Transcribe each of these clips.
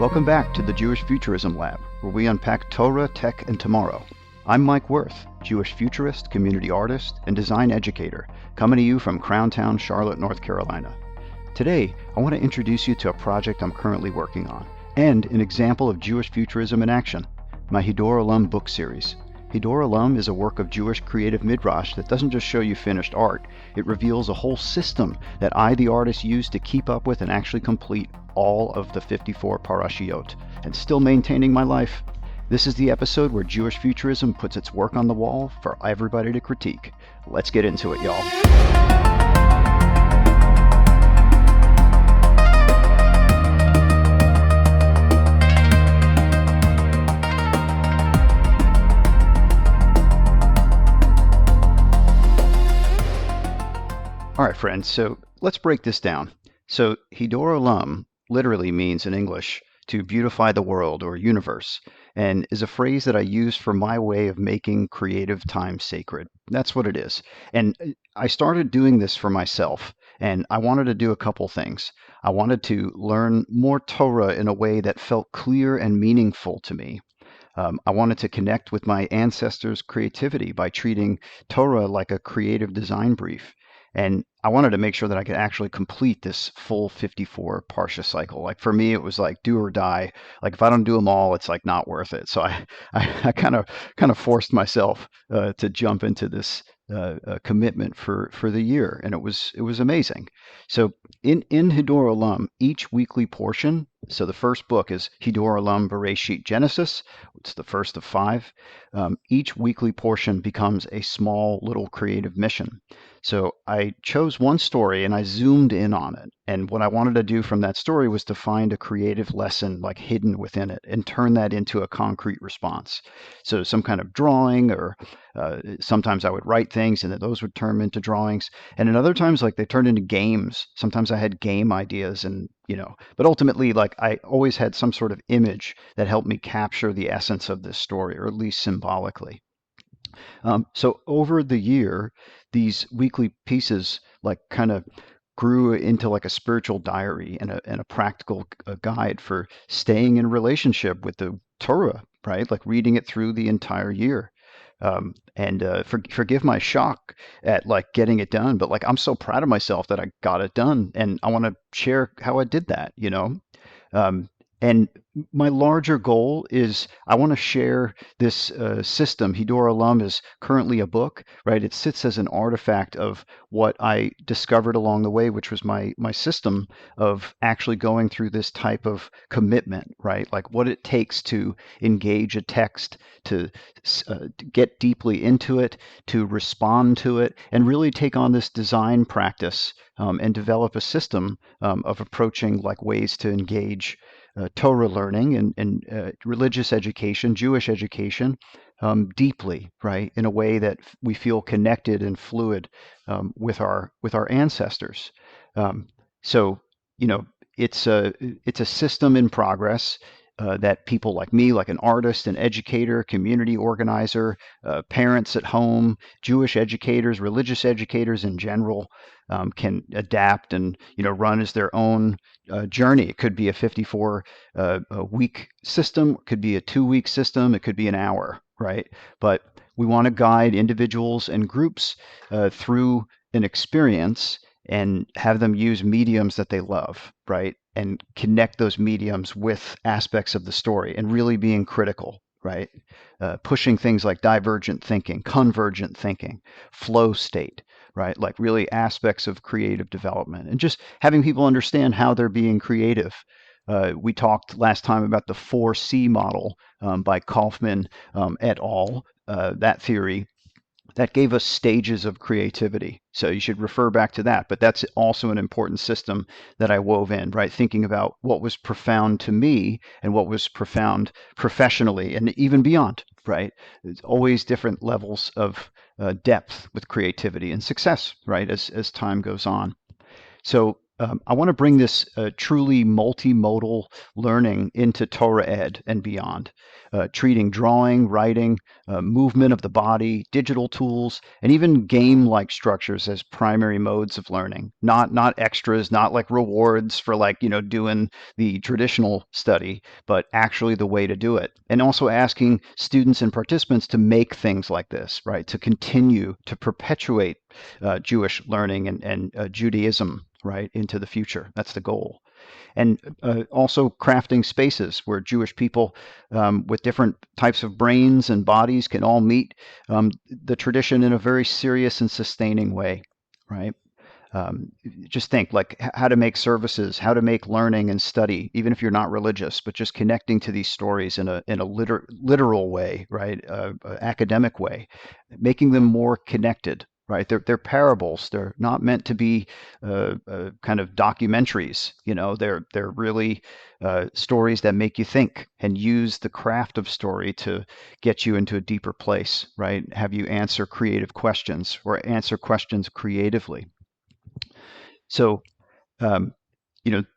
Welcome back to the Jewish Futurism Lab, where we unpack Torah, tech, and tomorrow. I'm Mike Worth, Jewish futurist, community artist, and design educator, coming to you from Crowntown, Charlotte, North Carolina. Today, I want to introduce you to a project I'm currently working on, and an example of Jewish futurism in action, my Hiddur Olam book series. Hiddur Olam is a work of Jewish creative midrash that doesn't just show you finished art, it reveals a whole system that I, the artist, use to keep up with and actually complete all of the 54 parashiot, and still maintaining my life. This is the episode where Jewish futurism puts its work on the wall for everybody to critique. Let's get into it, y'all. All right, friends, so let's break this down. So Hiddur Olam literally means in English to beautify the world or universe, and is a phrase that I use for my way of making creative time sacred. That's what it is. And I started doing this for myself, and I wanted to do a couple things. I wanted to learn more Torah in a way that felt clear and meaningful to me. I wanted to connect with my ancestors' creativity by treating Torah like a creative design brief. And I wanted to make sure that I could actually complete this full 54 parsha cycle. Like for me, it was like do or die. Like if I don't do them all, it's like not worth it. So I kind of forced myself to jump into this commitment for the year, and it was amazing. So in Hiddur Olam, each weekly portion. So the first book is Hiddur Olam Bereshit Genesis. It's the first of 5. Each weekly portion becomes a small little creative mission. So I chose one story and I zoomed in on it. And what I wanted to do from that story was to find a creative lesson like hidden within it and turn that into a concrete response. So some kind of drawing, or sometimes I would write things and then those would turn into drawings. And in other times, like they turned into games. Sometimes I had game ideas and but ultimately, like I always had some sort of image that helped me capture the essence of this story, or at least symbolically. So over the year, these weekly pieces like kind of grew into like a spiritual diary and a practical guide for staying in relationship with the Torah, right? Like reading it through the entire year. Forgive my shock at like getting it done, but like I'm so proud of myself that I got it done, and I want to share how I did that. Um, and my larger goal is I want to share this system. Hiddur Olam is currently a book, right? It sits as an artifact of what I discovered along the way, which was my system of actually going through this type of commitment, right? Like what it takes to engage a text, to get deeply into it, to respond to it, and really take on this design practice and develop a system of approaching like ways to engage Torah learning and religious education, Jewish education, deeply, right, in a way that we feel connected and fluid with our ancestors. So it's a system in progress. That people like me, like an artist, an educator, community organizer, parents at home, Jewish educators, religious educators in general, can adapt and run as their own journey. It could be a 54 week system, it could be a 2-week system, it could be an hour, right? But we want to guide individuals and groups through an experience and have them use mediums that they love, right? And connect those mediums with aspects of the story and really being critical, right? Pushing things like divergent thinking, convergent thinking, flow state, right? Like really aspects of creative development and just having people understand how they're being creative. We talked last time about the 4C model by Kaufman et al., that theory that gave us stages of creativity. So you should refer back to that. But that's also an important system that I wove in, right? Thinking about what was profound to me and what was profound professionally and even beyond, right? There's always different levels of depth with creativity and success, right? As time goes on. So I want to bring this truly multimodal learning into Torah Ed and beyond, treating drawing, writing, movement of the body, digital tools, and even game-like structures as primary modes of learning. Not extras, not like rewards for like doing the traditional study, but actually the way to do it. And also asking students and participants to make things like this, right? To continue to perpetuate Jewish learning and Judaism, right, into the future. That's the goal. And also crafting spaces where Jewish people with different types of brains and bodies can all meet the tradition in a very serious and sustaining way, right? Um, just think like how to make services, how to make learning and study, even if you're not religious, but just connecting to these stories in a literal way, right? Academic way, making them more connected. Right, they're parables. They're not meant to be kind of documentaries. They're really stories that make you think and use the craft of story to get you into a deeper place. Right, have you answer creative questions or answer questions creatively. So, um,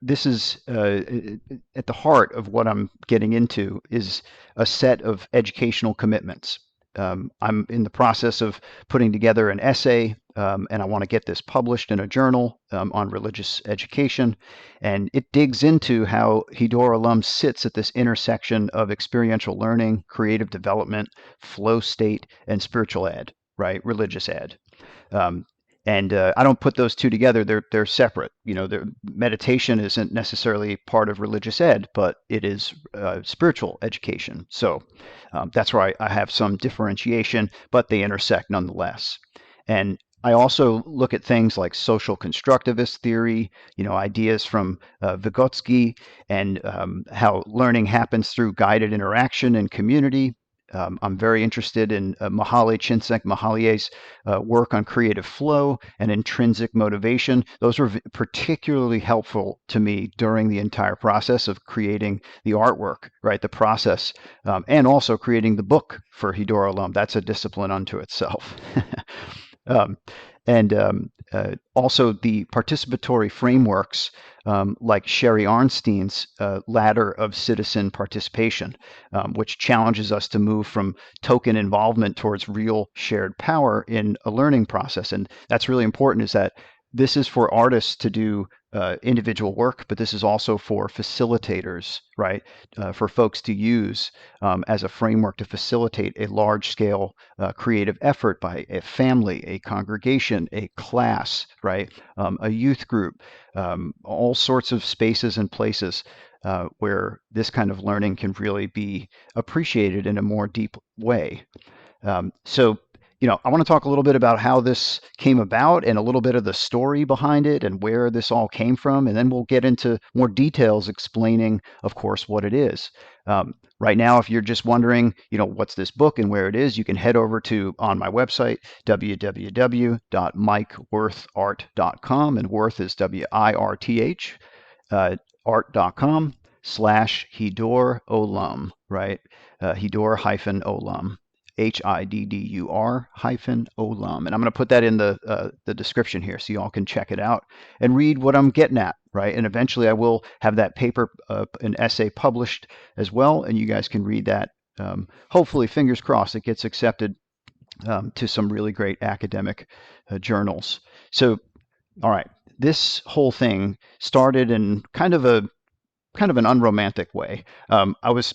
this is at the heart of what I'm getting into is a set of educational commitments. I'm in the process of putting together an essay, and I want to get this published in a journal on religious education. And it digs into how Hiddur Olam sits at this intersection of experiential learning, creative development, flow state, and spiritual ed, right? Religious ed. Um, and I don't put those two together. They're separate. Meditation isn't necessarily part of religious ed, but it is spiritual education. So that's where I have some differentiation, but they intersect nonetheless. And I also look at things like social constructivist theory, ideas from Vygotsky, and how learning happens through guided interaction and community. I'm very interested in Mihaly Csikszentmihalyi's work on creative flow and intrinsic motivation. Those were particularly helpful to me during the entire process of creating the artwork, right? The process, and also creating the book for Hiddur Olam. That's a discipline unto itself. um, and also the participatory frameworks like Sherry Arnstein's ladder of citizen participation, which challenges us to move from token involvement towards real shared power in a learning process. And that's really important, is that this is for artists to do individual work, but this is also for facilitators, right? For folks to use as a framework to facilitate a large scale creative effort by a family, a congregation, a class, right? A youth group, all sorts of spaces and places where this kind of learning can really be appreciated in a more deep way. So, I want to talk a little bit about how this came about and a little bit of the story behind it and where this all came from. And then we'll get into more details explaining, of course, what it is. Right now, if you're just wondering, what's this book and where it is, you can head over to on my website, www.mikeworthart.com, and Worth is WIRTH, art.com/Hiddur Olam, right? Hiddur hyphen Olam. HIDDUR hyphen Olam. And I'm going to put that in the description here so you all can check it out and read what I'm getting at, right? And eventually I will have that paper, an essay published as well, and you guys can read that. Hopefully, fingers crossed, it gets accepted to some really great academic journals. So, all right, this whole thing started in kind of an unromantic way. I was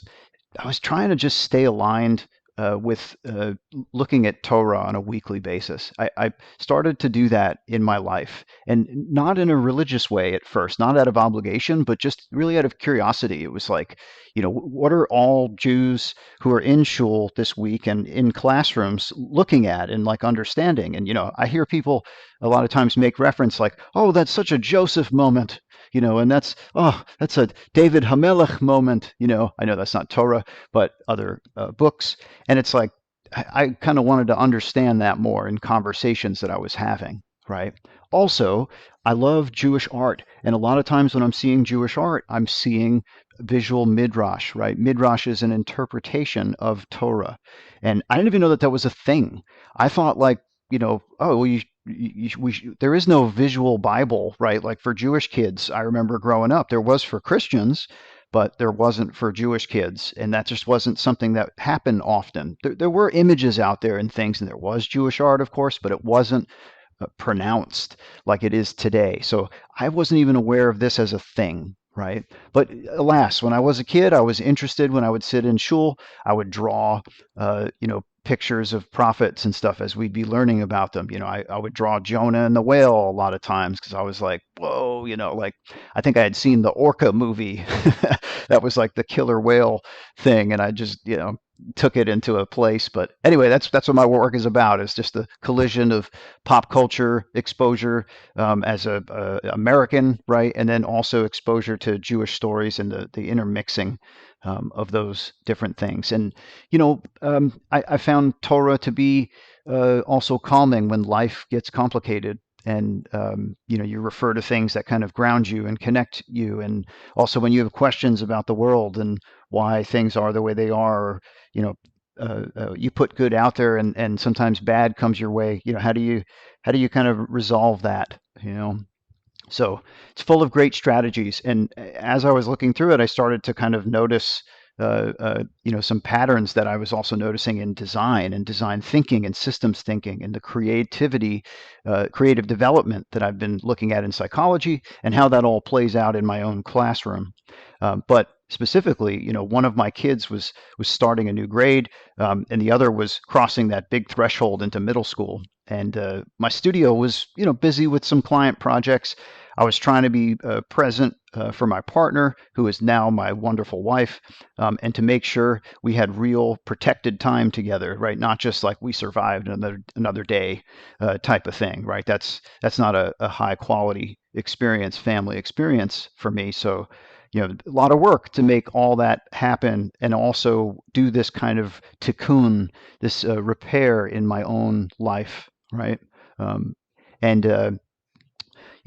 trying to just stay aligned with looking at Torah on a weekly basis. I started to do that in my life, and not in a religious way at first, not out of obligation, but just really out of curiosity. It was like, what are all Jews who are in shul this week and in classrooms looking at and like understanding? And, I hear people a lot of times make reference like, oh, that's such a Joseph moment. And that's a David Hamelech moment. I know that's not Torah, but other books. And it's like, I kind of wanted to understand that more in conversations that I was having, right? Also, I love Jewish art. And a lot of times when I'm seeing Jewish art, I'm seeing visual midrash, right? Midrash is an interpretation of Torah. And I didn't even know that that was a thing. I thought like, oh, well, there is no visual Bible, right? Like for Jewish kids, I remember growing up, there was for Christians, but there wasn't for Jewish kids, and that just wasn't something that happened often. There were images out there and things, and there was Jewish art, of course, but it wasn't pronounced like it is today. So I wasn't even aware of this as a thing, right? But alas, when I was a kid, I was interested. When I would sit in shul, I would draw, pictures of prophets and stuff as we'd be learning about them. I would draw Jonah and the whale a lot of times because I was like, whoa, like I think I had seen the Orca movie. That was like the killer whale thing, and I just, took it into a place. But anyway, that's what my work is about. It's just the collision of pop culture exposure, as a American, right, and then also exposure to Jewish stories and the intermixing, of those different things. And I found Torah to be also calming when life gets complicated. And you refer to things that kind of ground you and connect you, and also when you have questions about the world and why things are the way they are, or, you know, you put good out there, and sometimes bad comes your way. How do you kind of resolve that? So it's full of great strategies. And as I was looking through it, I started to kind of notice, some patterns that I was also noticing in design and design thinking and systems thinking and the creative development that I've been looking at in psychology, and how that all plays out in my own classroom. But specifically, one of my kids was starting a new grade, and the other was crossing that big threshold into middle school. And my studio was, busy with some client projects. I was trying to be present for my partner, who is now my wonderful wife, and to make sure we had real protected time together, right? Not just like we survived another day type of thing, right? That's not a high quality family experience for me. So, a lot of work to make all that happen, and also do this kind of tikkun, this repair in my own life, right? Um, and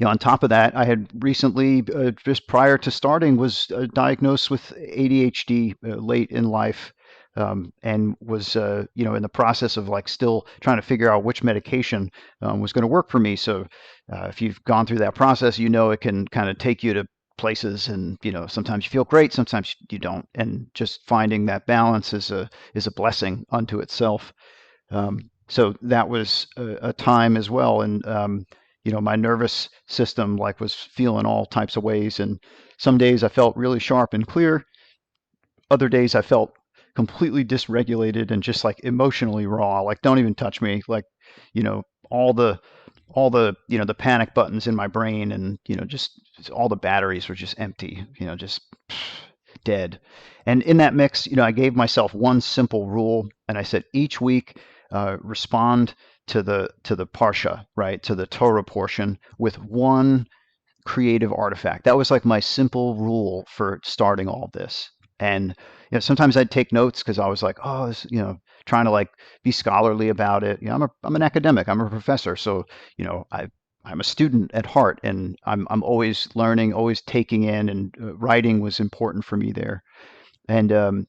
on top of that, I had recently, just prior to starting, was diagnosed with ADHD late in life, and was, in the process of like still trying to figure out which medication was going to work for me. So, if you've gone through that process, it can kind of take you to places, and sometimes you feel great, sometimes you don't, and just finding that balance is a blessing unto itself. So that was a time as well. And my nervous system like was feeling all types of ways, and some days I felt really sharp and clear. Other days I felt completely dysregulated and just like emotionally raw, like don't even touch me, like, you know all the the panic buttons in my brain, and just all the batteries were just empty, just dead. And in that mix, I gave myself one simple rule, and I said each week, respond to the parsha, right, to the Torah portion, with one creative artifact. That was like my simple rule for starting all of this. And sometimes I'd take notes because I was like, oh, trying to like be scholarly about it. I'm an academic. I'm a professor, so I'm a student at heart, and I'm always learning, always taking in, and writing was important for me there. And a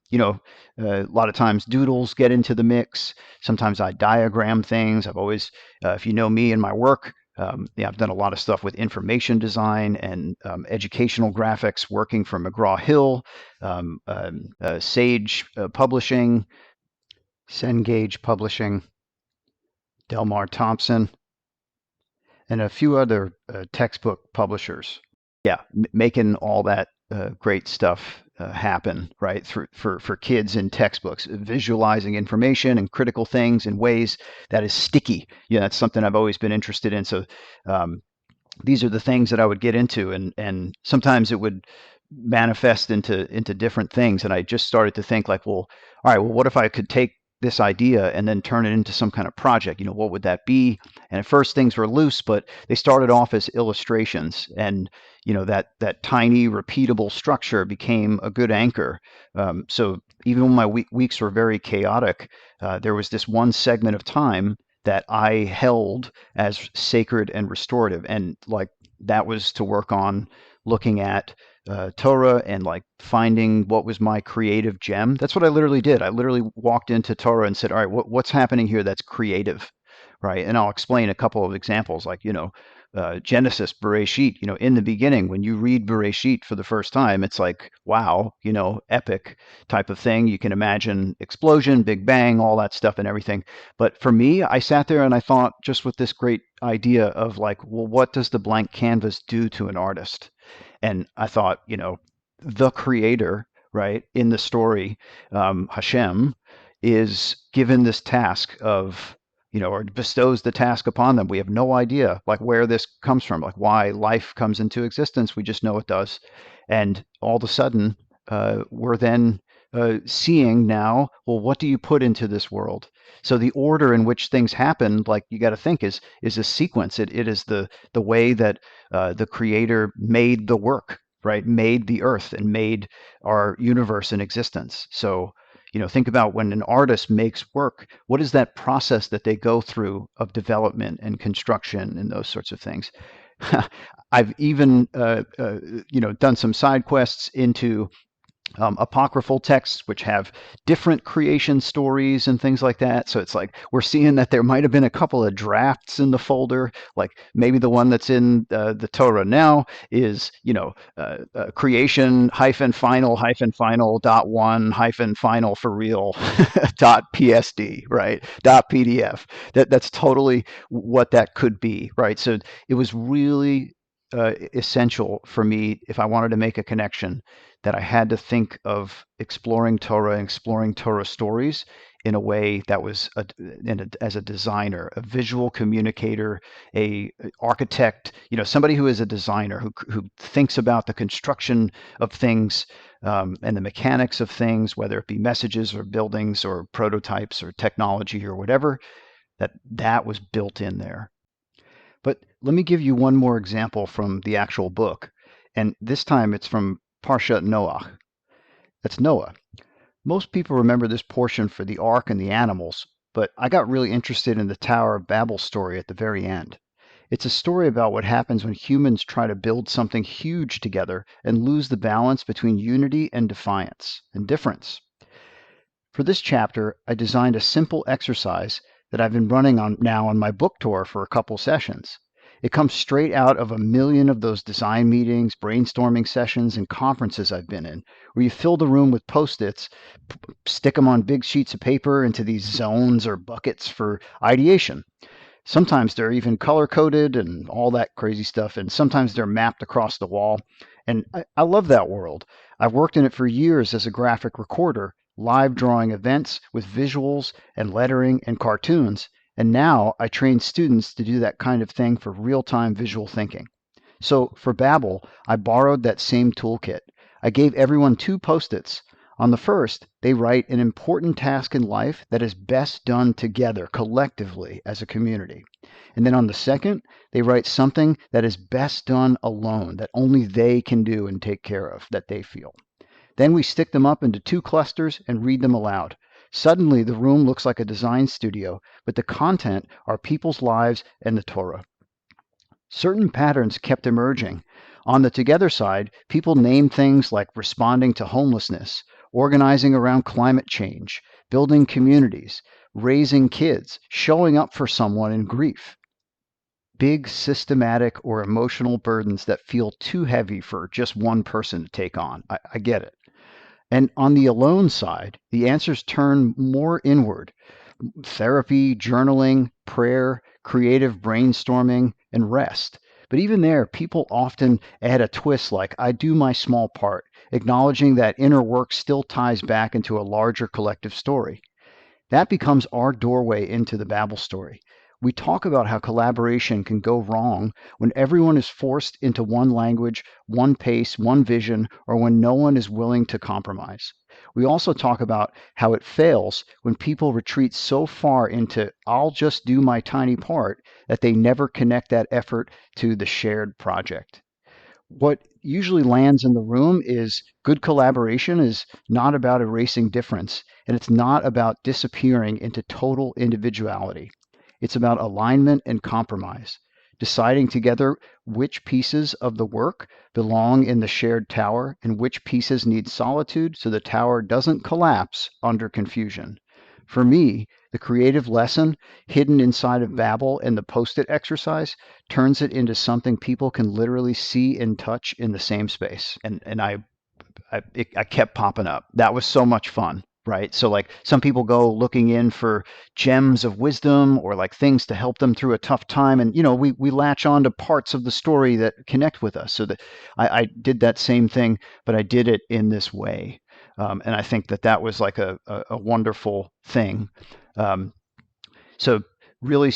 lot of times doodles get into the mix. Sometimes I diagram things. I've always, if you know me and my work, I've done a lot of stuff with information design and educational graphics, working for McGraw-Hill, Sage Publishing, Cengage Publishing, Delmar Thompson, and a few other textbook publishers. Yeah, making all that great stuff happen, right? For kids in textbooks, visualizing information and critical things in ways that is sticky. That's something I've always been interested in. So, these are the things that I would get into, and sometimes it would manifest into different things. And I just started to think like, well, all right, well, what if I could take this idea and then turn it into some kind of project? What would that be? And at first things were loose, but they started off as illustrations, and that tiny repeatable structure became a good anchor. So even when my weeks were very chaotic, there was this one segment of time that I held as sacred and restorative. And like that was to work on looking at Torah and like finding what was my creative gem. That's what I literally did. I literally walked into Torah and said, all right, what's happening here that's creative, right? And I'll explain a couple of examples, like, Genesis, Bereshit, in the beginning, when you read Bereshit for the first time, it's like, wow, epic type of thing. You can imagine explosion, Big Bang, all that stuff and everything. But for me, I sat there and I thought, just with this great idea of like, well, what does the blank canvas do to an artist? And I thought, the creator, right, in the story, Hashem, is given this task of, or bestows the task upon them. We have no idea, like, where this comes from, like, why life comes into existence. We just know it does. And all of a sudden, we're then seeing now, well, what do you put into this world? So the order in which things happen, like, you got to think, is a sequence. It is the way that the creator made the work, right? Made the earth and made our universe in existence. So, think about when an artist makes work, what is that process that they go through of development and construction and those sorts of things? I've even, done some side quests into apocryphal texts, which have different creation stories and things like that. So it's like we're seeing that there might have been a couple of drafts in the folder, like maybe the one that's in the Torah now is, creation hyphen final dot one hyphen final for real dot psd, right, dot pdf. That's totally what that could be, right? So it was really essential for me, if I wanted to make a connection, that I had to think of exploring Torah and exploring Torah stories in a way that was, as a designer, a visual communicator, a architect, somebody who is a designer, who thinks about the construction of things, and the mechanics of things, whether it be messages or buildings or prototypes or technology or whatever, that was built in there. But let me give you one more example from the actual book. And this time it's from Parsha Noah. That's Noah. Most people remember this portion for the ark and the animals, but I got really interested in the Tower of Babel story at the very end. It's a story about what happens when humans try to build something huge together and lose the balance between unity and defiance and difference. For this chapter, I designed a simple exercise that I've been running on now on my book tour for a couple sessions. It comes straight out of a million of those design meetings, brainstorming sessions, and conferences I've been in, where you fill the room with Post-its, stick them on big sheets of paper into these zones or buckets for ideation. Sometimes they're even color coded and all that crazy stuff, and sometimes they're mapped across the wall. And I love that world. I've worked in it for years as a graphic recorder, live drawing events with visuals and lettering and cartoons. And now I train students to do that kind of thing for real time visual thinking. So for Babbel, I borrowed that same toolkit. I gave everyone 2 Post-its. On the first, they write an important task in life that is best done together, collectively, as a community. And then on the second, they write something that is best done alone, that only they can do and take care of, that they feel. Then we stick them up into 2 clusters and read them aloud. Suddenly, the room looks like a design studio, but the content are people's lives and the Torah. Certain patterns kept emerging. On the together side, people named things like responding to homelessness, organizing around climate change, building communities, raising kids, showing up for someone in grief. Big systematic or emotional burdens that feel too heavy for just one person to take on. I get it. And on the alone side, the answers turn more inward. Therapy, journaling, prayer, creative brainstorming, and rest. But even there, people often add a twist like, I do my small part, acknowledging that inner work still ties back into a larger collective story. That becomes our doorway into the Babel story. We talk about how collaboration can go wrong when everyone is forced into one language, one pace, one vision, or when no one is willing to compromise. We also talk about how it fails when people retreat so far into, I'll just do my tiny part, that they never connect that effort to the shared project. What usually lands in the room is good collaboration is not about erasing difference, and it's not about disappearing into total individuality. It's about alignment and compromise, deciding together which pieces of the work belong in the shared tower and which pieces need solitude so the tower doesn't collapse under confusion. For me, the creative lesson hidden inside of Babel and the post-it exercise turns it into something people can literally see and touch in the same space. And I kept popping up. That was so much fun, right? So like some people go looking in for gems of wisdom or like things to help them through a tough time, and we latch on to parts of the story that connect with us. So that I did that same thing, but I did it in this way, and I think that that was like a wonderful thing. Um, so really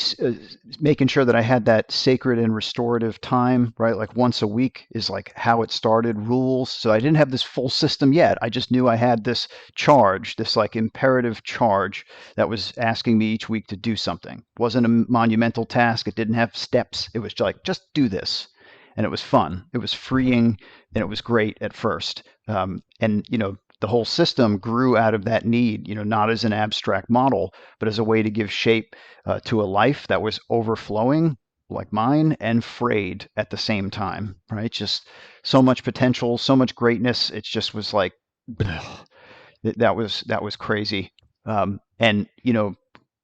making sure that I had that sacred and restorative time, right? Like once a week is like how it started, rules. So I didn't have this full system yet. I just knew I had this charge, this like imperative charge that was asking me each week to do something. It wasn't a monumental task. It didn't have steps. It was like, just do this. And it was fun. It was freeing, and it was great at first. And the whole system grew out of that need, not as an abstract model, but as a way to give shape to a life that was overflowing like mine and frayed at the same time, right? Just so much potential, so much greatness. It just was like, that was crazy. And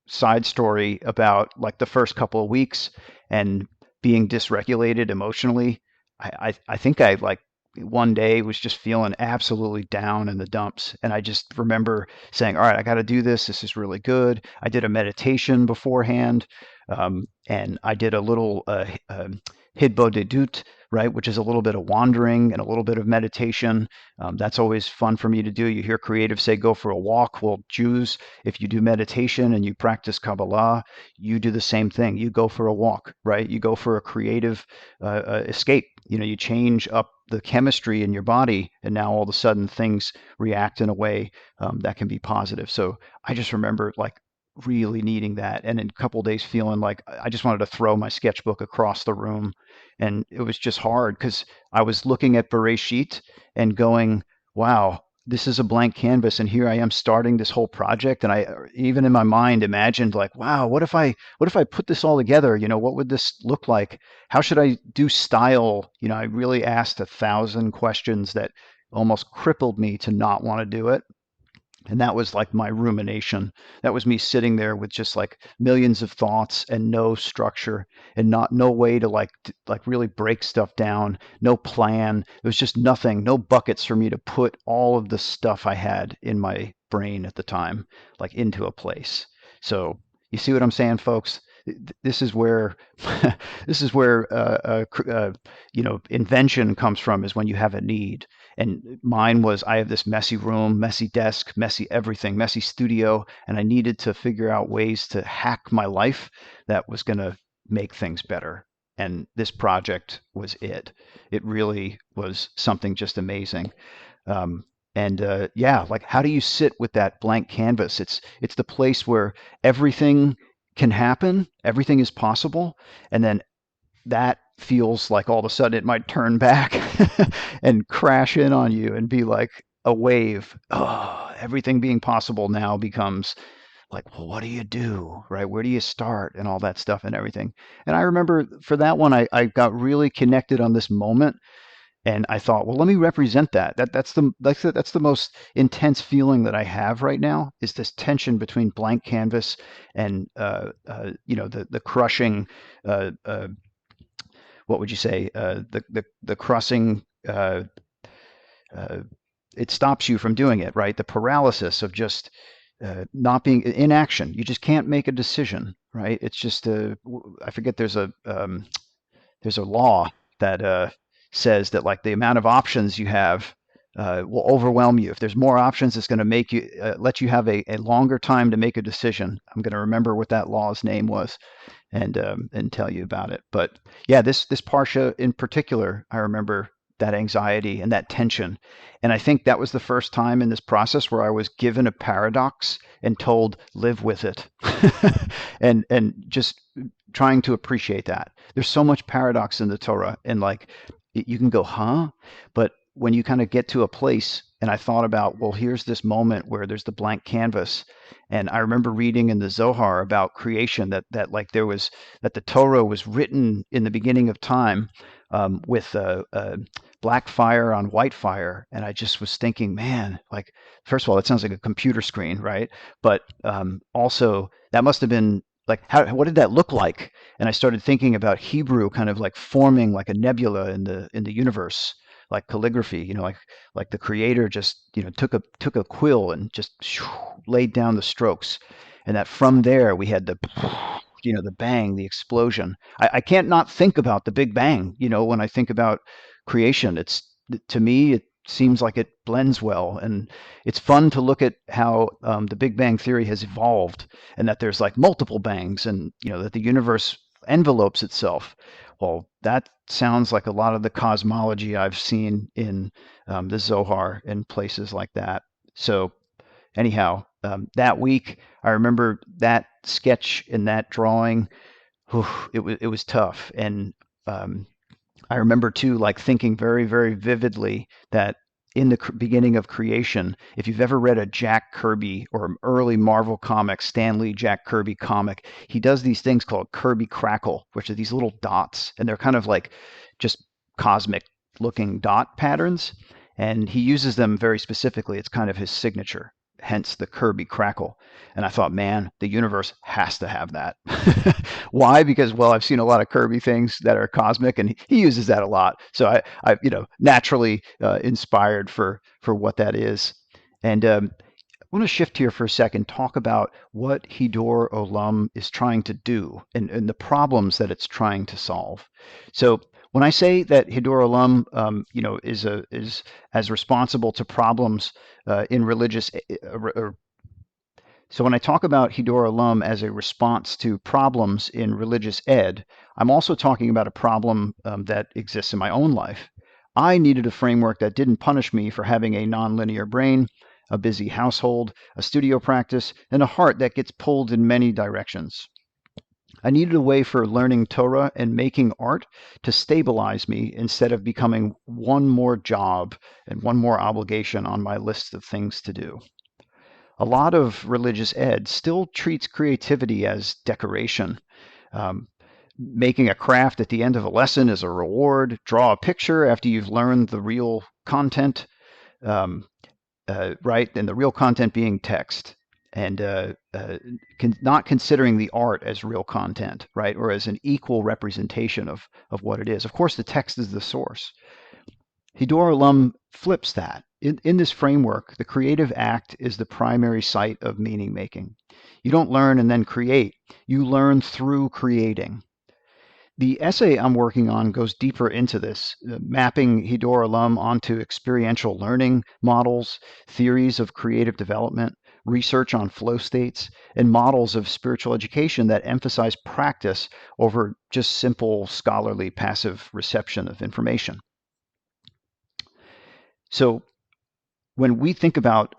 side story about like the first couple of weeks and being dysregulated emotionally. I think I like one day was just feeling absolutely down in the dumps. And I just remember saying, all right, I got to do this. This is really good. I did a meditation beforehand. And I did a little Hidbodedut, right, which is a little bit of wandering and a little bit of meditation. That's always fun for me to do. You hear creatives say, go for a walk. Well, Jews, if you do meditation and you practice Kabbalah, you do the same thing. You go for a walk, right? You go for a creative escape. You change up the chemistry in your body, and now all of a sudden things react in a way that can be positive. So I just remember like really needing that, and in a couple of days feeling like I just wanted to throw my sketchbook across the room. And it was just hard because I was looking at Bereshit and going, wow, this is a blank canvas, and here I am starting this whole project. And I even in my mind imagined like, wow, what if I put this all together? What would this look like? How should I do style? I really asked 1,000 questions that almost crippled me to not want to do it. And that was like my rumination. That was me sitting there with just like millions of thoughts and no structure, and not no way to like really break stuff down, no plan. It was just nothing, no buckets for me to put all of the stuff I had in my brain at the time like into a place. So you see what I'm saying, folks? This is where this is where invention comes from, is when you have a need. And mine was, I have this messy room, messy desk, messy everything, messy studio, and I needed to figure out ways to hack my life that was going to make things better. And this project was it. It really was something just amazing. And yeah, like how do you sit with that blank canvas? It's the place where everything can happen, everything is possible, and then that feels like all of a sudden it might turn back and crash in on you and be like a wave. Oh, everything being possible now becomes like, well, what do you do? Right? Where do you start? And all that stuff and everything. And I remember for that one, I got really connected on this moment. And I thought, well, let me represent that. That's the most intense feeling that I have right now, is this tension between blank canvas and the crushing what would you say, the crossing, uh, it stops you from doing it, right? The paralysis of just not being in action. You just can't make a decision, right? It's just I forget, there's a law that says that like the amount of options you have will overwhelm you. If there's more options, it's going to make you let you have a longer time to make a decision. I'm going to remember what that law's name was, and tell you about it. But yeah, this parsha in particular, I remember that anxiety and that tension. And I think that was the first time in this process where I was given a paradox and told, live with it. And just trying to appreciate that. There's so much paradox in the Torah, and like you can go, huh? But when you kind of get to a place, and I thought about, well, here's this moment where there's the blank canvas. And I remember reading in the Zohar about creation that like there was, that the Torah was written in the beginning of time, with black fire on white fire, and I just was thinking, man, like first of all, it sounds like a computer screen, right? But also that must have been like what did that look like? And I started thinking about Hebrew kind of like forming like a nebula in the universe, like calligraphy, like the creator just took a quill and just laid down the strokes, and that from there we had the bang, the explosion. I can't not think about the Big Bang. When I think about creation, to me it seems like it blends well, and it's fun to look at how the Big Bang theory has evolved, and that there's like multiple bangs, and that the universe envelopes itself. Well, that sounds like a lot of the cosmology I've seen in the Zohar and places like that. So anyhow, that week I remember that sketch and that drawing. Whew, it was tough, and um, I remember too, like thinking very, very vividly that in the beginning of creation, if you've ever read a Jack Kirby or an early Marvel Comics, Stan Lee Jack Kirby comic, he does these things called Kirby Crackle, which are these little dots, and they're kind of like just cosmic looking dot patterns. And he uses them very specifically. It's kind of his signature, hence the Kirby Crackle. And I thought, man, the universe has to have that. Why? Because, well, I've seen a lot of Kirby things that are cosmic, and he uses that a lot. So I naturally inspired for what that is. And I want to shift here for a second, talk about what Hiddur Olam is trying to do, and the problems that it's trying to solve. So when I say that Hiddur Olam, is as responsible to problems in religious, so when I talk about Hiddur Olam as a response to problems in religious ed, I'm also talking about a problem that exists in my own life. I needed a framework that didn't punish me for having a nonlinear brain, a busy household, a studio practice, and a heart that gets pulled in many directions. I needed a way for learning Torah and making art to stabilize me instead of becoming one more job and one more obligation on my list of things to do. A lot of religious ed still treats creativity as decoration. Um, Making a craft at the end of a lesson is a reward. Draw a picture after you've learned the real content, um, right? And the real content being text. And not considering the art as real content, right? Or as an equal representation of what it is. Of course, the text is the source. Hiddur Olam flips that. In this framework, the creative act is the primary site of meaning making. You don't learn and then create, you learn through creating. The essay I'm working on goes deeper into this, mapping Hiddur Olam onto experiential learning models, theories of creative development, research on flow states, and models of spiritual education that emphasize practice over just simple scholarly passive reception of information. So when we think about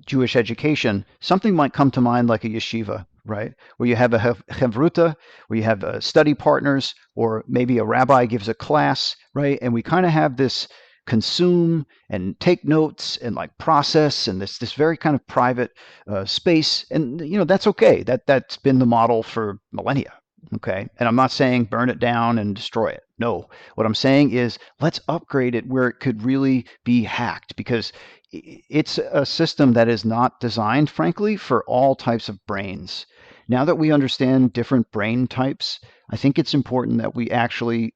Jewish education, something might come to mind like a yeshiva, right? Where you have a chevruta, where you have study partners, or maybe a rabbi gives a class, right? And we kind of have this consume and take notes and like process and this very kind of private space, and that's okay. That's been the model for millennia. Okay, and I'm not saying burn it down and destroy it. No, what I'm saying is let's upgrade it where it could really be hacked, because it's a system that is not designed, frankly, for all types of brains. Now that we understand different brain types, I think it's important that we actually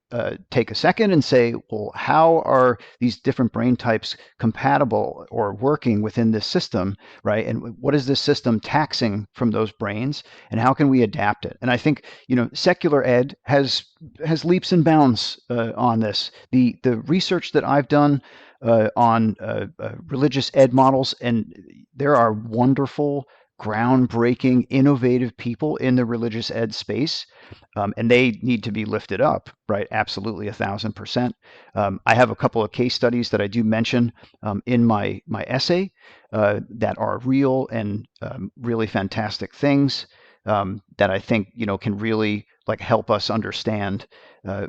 take a second and say, well, how are these different brain types compatible or working within this system, right? And what is this system taxing from those brains, and how can we adapt it? And I think secular ed has leaps and bounds on this. The research that I've done on religious ed models, and there are wonderful, groundbreaking, innovative people in the religious ed space, and they need to be lifted up, right? Absolutely, 1,000%. I have a couple of case studies that I do mention in my essay that are real and really fantastic things that I think can really like help us understand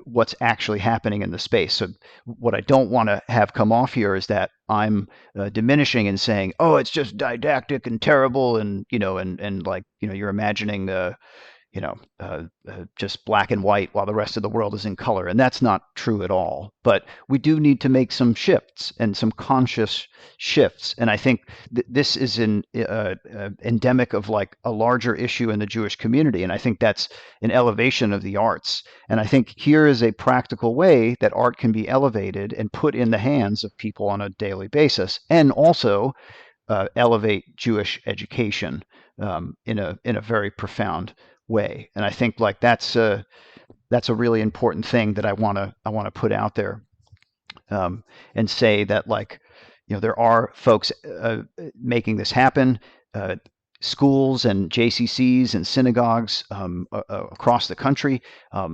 what's actually happening in the space. So what I don't want to have come off here is that I'm diminishing and saying, oh, it's just didactic and terrible, and like you're imagining just black and white while the rest of the world is in color. And that's not true at all. But we do need to make some shifts and some conscious shifts. And I think this is an endemic of like a larger issue in the Jewish community. And I think that's an elevation of the arts. And I think here is a practical way that art can be elevated and put in the hands of people on a daily basis, and also elevate Jewish education in a very profound way. And I think like that's a really important thing that I want to put out there, and say that, like, there are folks making this happen. Schools and JCCs and synagogues across the country,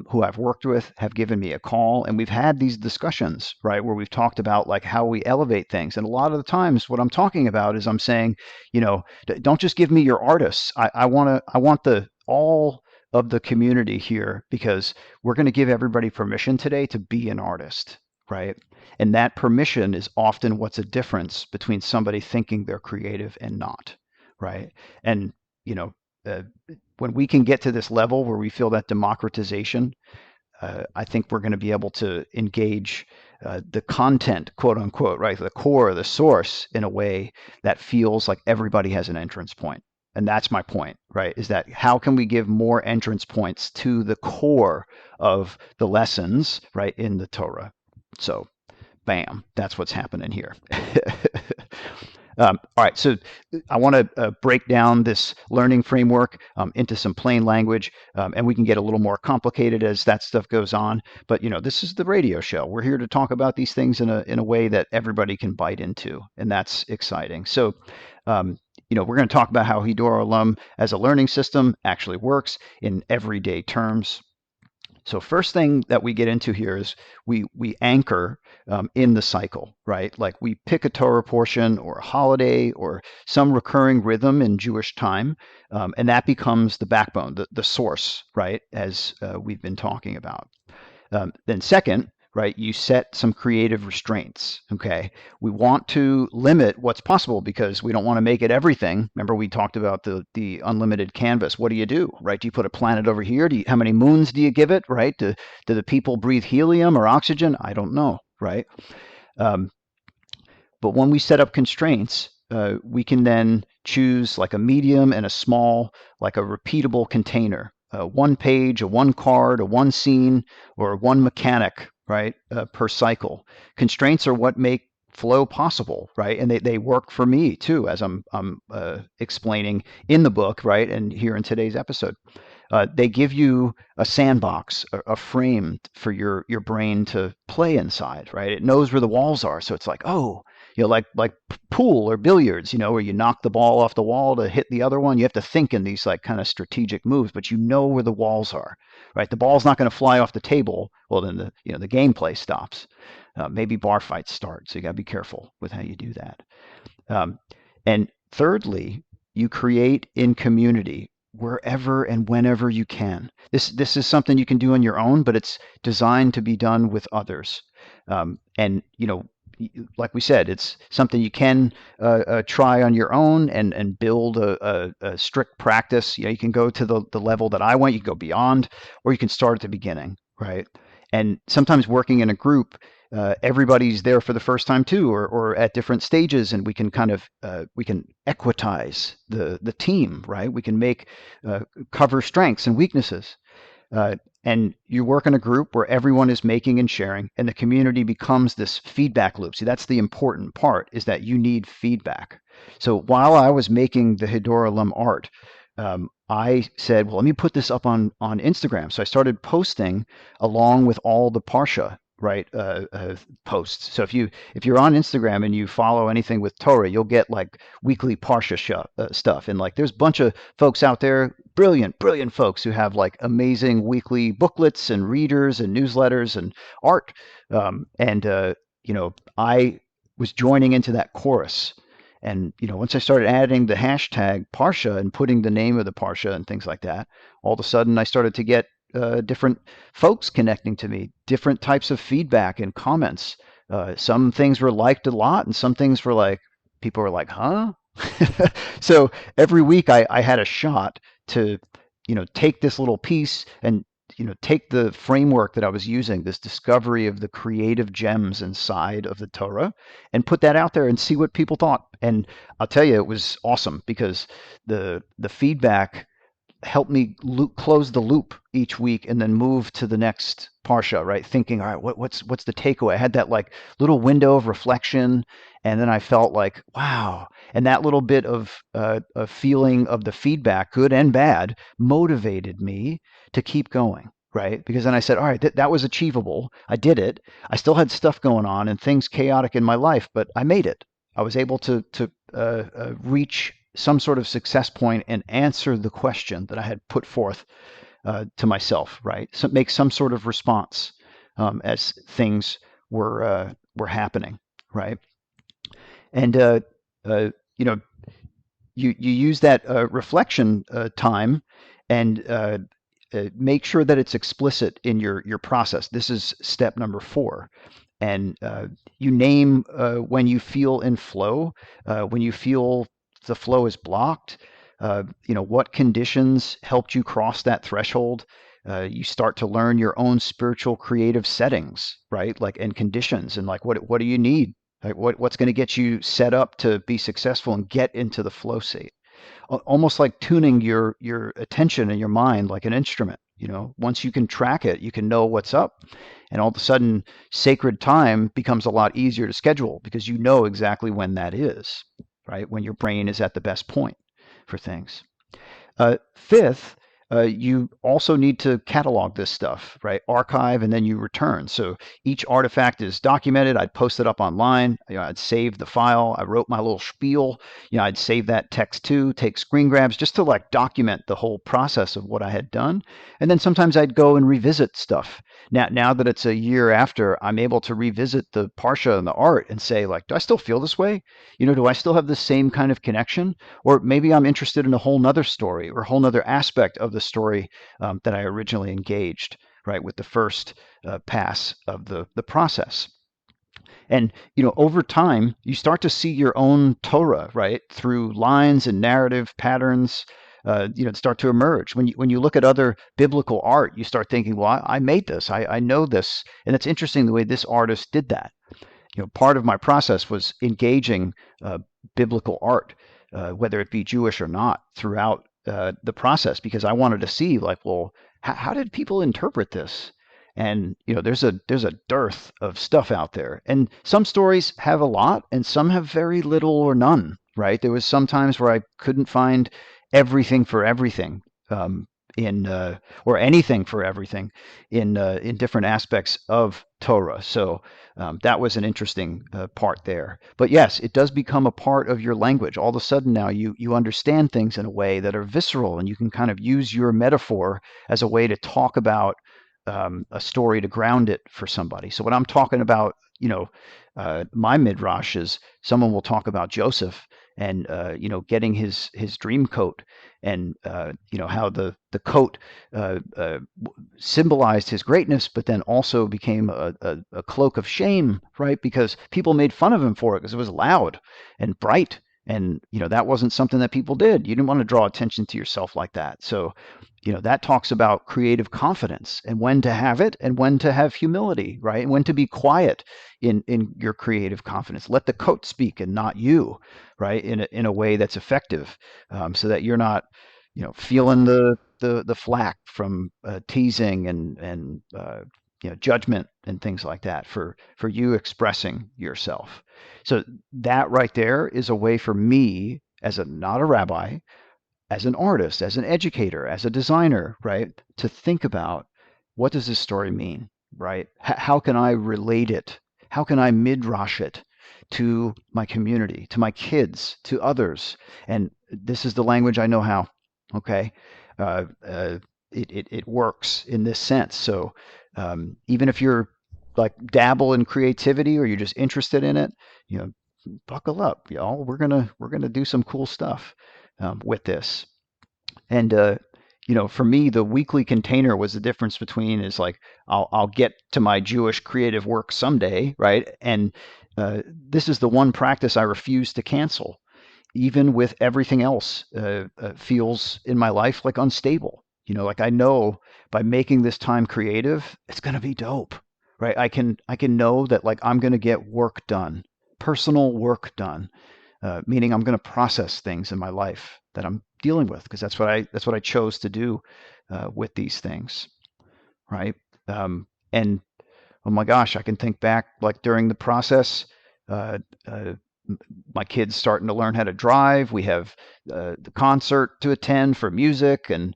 who I've worked with, have given me a call, and we've had these discussions, right, where we've talked about like how we elevate things. And a lot of the times, what I'm talking about is I'm saying, don't just give me your artists. I want the all of the community here, because we're going to give everybody permission today to be an artist, right? And that permission is often what's a difference between somebody thinking they're creative and not. Right. And, when we can get to this level where we feel that democratization, I think we're going to be able to engage the content, quote unquote, right, the core, the source, in a way that feels like everybody has an entrance point. And that's my point, right, is that how can we give more entrance points to the core of the lessons, right, in the Torah? So, bam, that's what's happening here. All right, so I want to break down this learning framework into some plain language, and we can get a little more complicated as that stuff goes on. But this is the radio show. We're here to talk about these things in a way that everybody can bite into, and that's exciting. So, we're going to talk about how Hiddur Olam as a learning system actually works in everyday terms. So first thing that we get into here is we anchor in the cycle, right? Like we pick a Torah portion or a holiday or some recurring rhythm in Jewish time, and that becomes the backbone, the source, right, as we've been talking about. Then second, right, you set some creative restraints, okay? We want to limit what's possible because we don't want to make it everything. Remember, we talked about the unlimited canvas. What do, right? Do you put a planet over here? How many moons do you give it, right? Do the people breathe helium or oxygen? I don't know, right? But when we set up constraints, we can then choose like a medium and a small, like a repeatable container. One page, a one card, a one scene, or one mechanic, right, per cycle. Constraints are what make flow possible, right? And they work for me too, as I'm explaining in the book, right, and here in today's episode. They give you a sandbox, a frame for your brain to play inside, right? It knows where the walls are, so it's like, oh, like pool or billiards, where you knock the ball off the wall to hit the other one. You have to think in these like kind of strategic moves, but you know where the walls are, right? The ball's not going to fly off the table. Well, then the gameplay stops. Maybe bar fights start, so you got to be careful with how you do that. And thirdly, you create in community wherever and whenever you can. This is something you can do on your own, but it's designed to be done with others. And like we said, it's something you can try on your own and build a strict practice. You can go to the level that I went. You can go beyond, or you can start at the beginning, right? And sometimes working in a group, everybody's there for the first time too, or at different stages, and we can kind of we can equitize the team, right? We can make cover strengths and weaknesses. And you work in a group where everyone is making and sharing, and the community becomes this feedback loop. See, that's the important part, is that you need feedback. So while I was making the Hiddur Olam art, I said, well, let me put this up on Instagram. So I started posting along with all the parsha, right, posts. So if you're on Instagram and you follow anything with Torah, you'll get like weekly parsha stuff. And like there's a bunch of folks out there, brilliant folks who have like amazing weekly booklets and readers and newsletters and art. I was joining into that chorus. And once I started adding the hashtag parsha and putting the name of the parsha and things like that, all of a sudden I started to get different folks connecting to me, different types of feedback and comments. Some things were liked a lot, and some things were like, people were like, huh? So every week I had a shot to take this little piece and take the framework that I was using, this discovery of the creative gems inside of the Torah, and put that out there and see what people thought. And I'll tell you, it was awesome because the feedback help me close the loop each week and then move to the next parsha, right? Thinking, all right, what's the takeaway? I had that like little window of reflection, and then I felt like, wow. And that little bit of a feeling of the feedback, good and bad, motivated me to keep going, right? Because then I said, all right, that was achievable. I did it. I still had stuff going on and things chaotic in my life, but I made it. I was able to reach some sort of success point and answer the question that I had put forth to myself, right? So make some sort of response as things were happening, right? And uh, you know, you use that reflection time and make sure that it's explicit in your process. This is step number 4. And you name when you feel in flow, when you feel the flow is blocked, what conditions helped you cross that threshold. You start to learn your own spiritual creative settings, right? Like, and conditions, and like what do you need? Like what's going to get you set up to be successful and get into the flow state? Almost like tuning your attention and your mind like an instrument. Once you can track it, you can know what's up, and all of a sudden, sacred time becomes a lot easier to schedule because you know exactly when that is, right? When your brain is at the best point for things. Fifth, you also need to catalog this stuff, right? Archive, and then you return. So each artifact is documented. I'd post it up online. I'd save the file. I wrote my little spiel. I'd save that text too, take screen grabs just to like document the whole process of what I had done. And then sometimes I'd go and revisit stuff. Now that it's a year after, I'm able to revisit the parsha and the art and say, like, do I still feel this way? Do I still have the same kind of connection? Or maybe I'm interested in a whole nother story or a whole nother aspect of the story that I originally engaged, right, with the first pass of the process. And over time, you start to see your own Torah, right, through lines and narrative patterns. Start to emerge. When you look at other biblical art, you start thinking, well, I made this. I know this, and it's interesting the way this artist did that. Part of my process was engaging biblical art, whether it be Jewish or not, throughout the process, because I wanted to see, like, well, how did people interpret this? And there's a dearth of stuff out there, and some stories have a lot, and some have very little or none. Right? There was some times where I couldn't find everything for everything. In or anything for everything in different aspects of Torah. So that was an interesting part there. But yes, it does become a part of your language. All of a sudden now you understand things in a way that are visceral, and you can kind of use your metaphor as a way to talk about a story to ground it for somebody. So when I'm talking about, my midrash is someone will talk about Joseph and getting his dream coat, and how the coat symbolized his greatness, but then also became a cloak of shame, right? Because people made fun of him for it because it was loud and bright, and that wasn't something that people did. You didn't want to draw attention to yourself like that. So that talks about creative confidence and when to have it and when to have humility, right? And when to be quiet in your creative confidence. Let the coat speak and not you, right? In a way that's effective, so that you're not, feeling the flack from teasing and judgment and things like that for you expressing yourself. So that right there is a way for me, as a not a rabbi, as an artist, as an educator, as a designer, right, to think about, what does this story mean, right? How can I relate it? How can I midrash it to my community, to my kids, to others? And this is the language I know how. Okay, it works in this sense. So even if you're like dabble in creativity or you're just interested in it, buckle up, y'all. We're gonna do some cool stuff with this. And for me, the weekly container was the difference between, is like, I'll get to my Jewish creative work someday, right? And this is the one practice I refuse to cancel, even with everything else feels in my life like unstable. Like I know by making this time creative, it's going to be dope, right? I can know that like I'm going to get work done, personal work done, meaning I'm going to process things in my life that I'm dealing with because that's what I chose to do with these things, right? And oh my gosh, I can think back like during the process. Uh, uh, my kids starting to learn how to drive. We have the concert to attend for music, and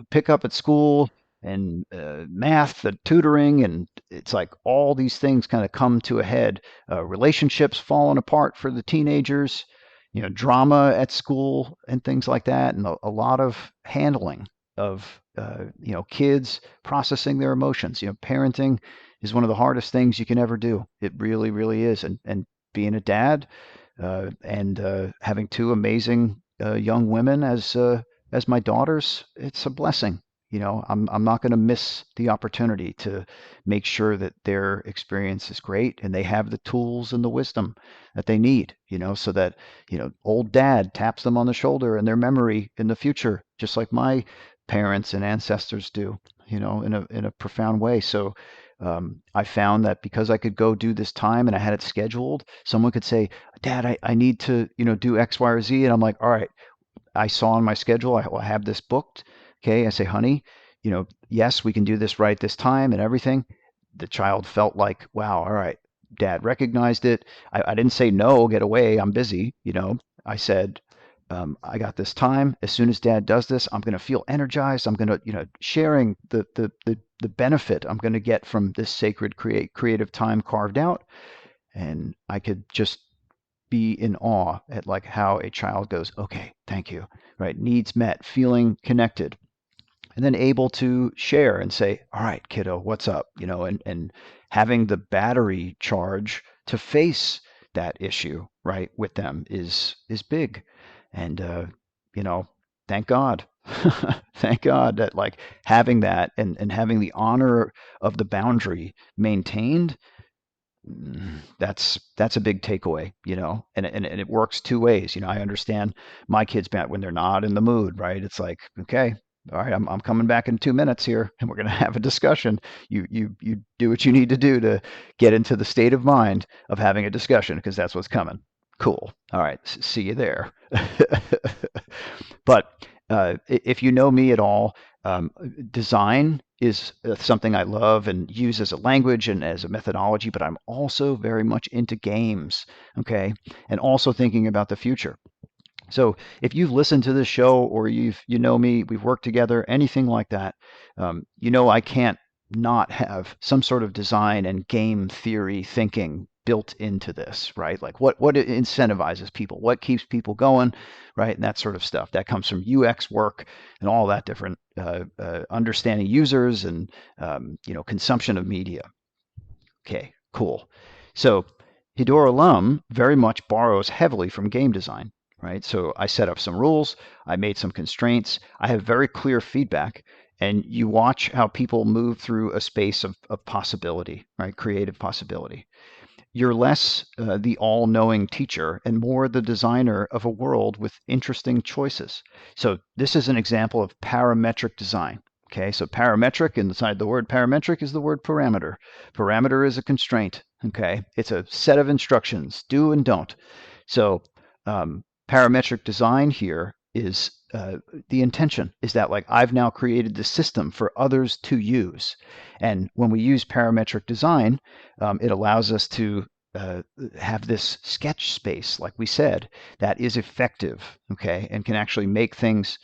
pick up at school, and math, the tutoring, and it's like all these things kind of come to a head. Relationships falling apart for the teenagers. Drama at school and things like that, and a lot of handling of kids processing their emotions. Parenting is one of the hardest things you can ever do. It really, really is. And being a dad and having two amazing young women as my daughters, it's a blessing. I'm not going to miss the opportunity to make sure that their experience is great and they have the tools and the wisdom that they need. So that old dad taps them on the shoulder in their memory in the future, just like my parents and ancestors do. In a profound way. So I found that because I could go do this time and I had it scheduled, someone could say, Dad, I need to, do X, Y, or Z. And I'm like, all right, I saw on my schedule, I have this booked. Okay. I say, honey, yes, we can do this right this time and everything. The child felt like, wow, all right, dad recognized it. I didn't say, no, get away, I'm busy. I said, I got this time. As soon as dad does this, I'm going to feel energized. I'm going to, sharing the benefit I'm going to get from this sacred creative time carved out. And I could just be in awe at like how a child goes, okay, thank you, right? Needs met, feeling connected, and then able to share and say, all right, kiddo, what's up? And having the battery charge to face that issue, right, with them is big. And you know, thank God. Thank God that like having that and having the honor of the boundary maintained, that's a big takeaway, and it works two ways. I understand my kids back when they're not in the mood, right? It's like, okay, all right, I'm coming back in 2 minutes here, and we're gonna have a discussion. You do what you need to do to get into the state of mind of having a discussion because that's what's coming. Cool. All right, see you there. But if you know me at all, design is something I love and use as a language and as a methodology, but I'm also very much into games, okay, and also thinking about the future. So if you've listened to this show or you know me, we've worked together, anything like that, I can't not have some sort of design and game theory thinking built into this, right? Like what incentivizes people, what keeps people going, right? And that sort of stuff. That comes from UX work and all that different understanding users and consumption of media. Okay, cool. So Hiddur Olam very much borrows heavily from game design, right? So I set up some rules, I made some constraints, I have very clear feedback, and you watch how people move through a space of possibility, right? Creative possibility. You're less the all knowing teacher and more the designer of a world with interesting choices. So, this is an example of parametric design. Okay, so parametric, inside the word parametric is the word parameter. Parameter is a constraint. Okay, it's a set of instructions, do and don't. So, parametric design here is the intention is that like I've now created the system for others to use. And when we use parametric design, it allows us to have this sketch space, like we said, that is effective, okay, and can actually make things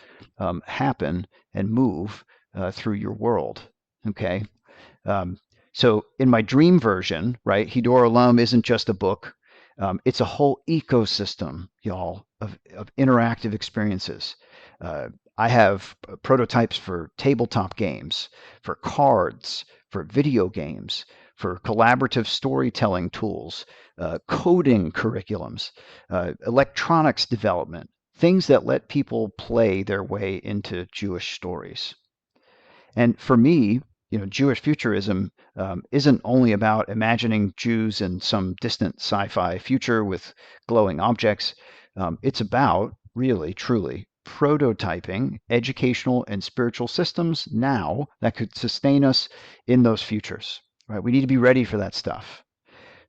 happen and move through your world, okay. Um, so in my dream version, right, Hiddur Olam isn't just a book. It's a whole ecosystem, y'all, of interactive experiences. Uh, I have prototypes for tabletop games, for cards, for video games, for collaborative storytelling tools, coding curriculums, electronics development, things that let people play their way into Jewish stories. And for me, Jewish futurism isn't only about imagining Jews in some distant sci-fi future with glowing objects. It's about really, truly prototyping educational and spiritual systems now that could sustain us in those futures. Right? We need to be ready for that stuff.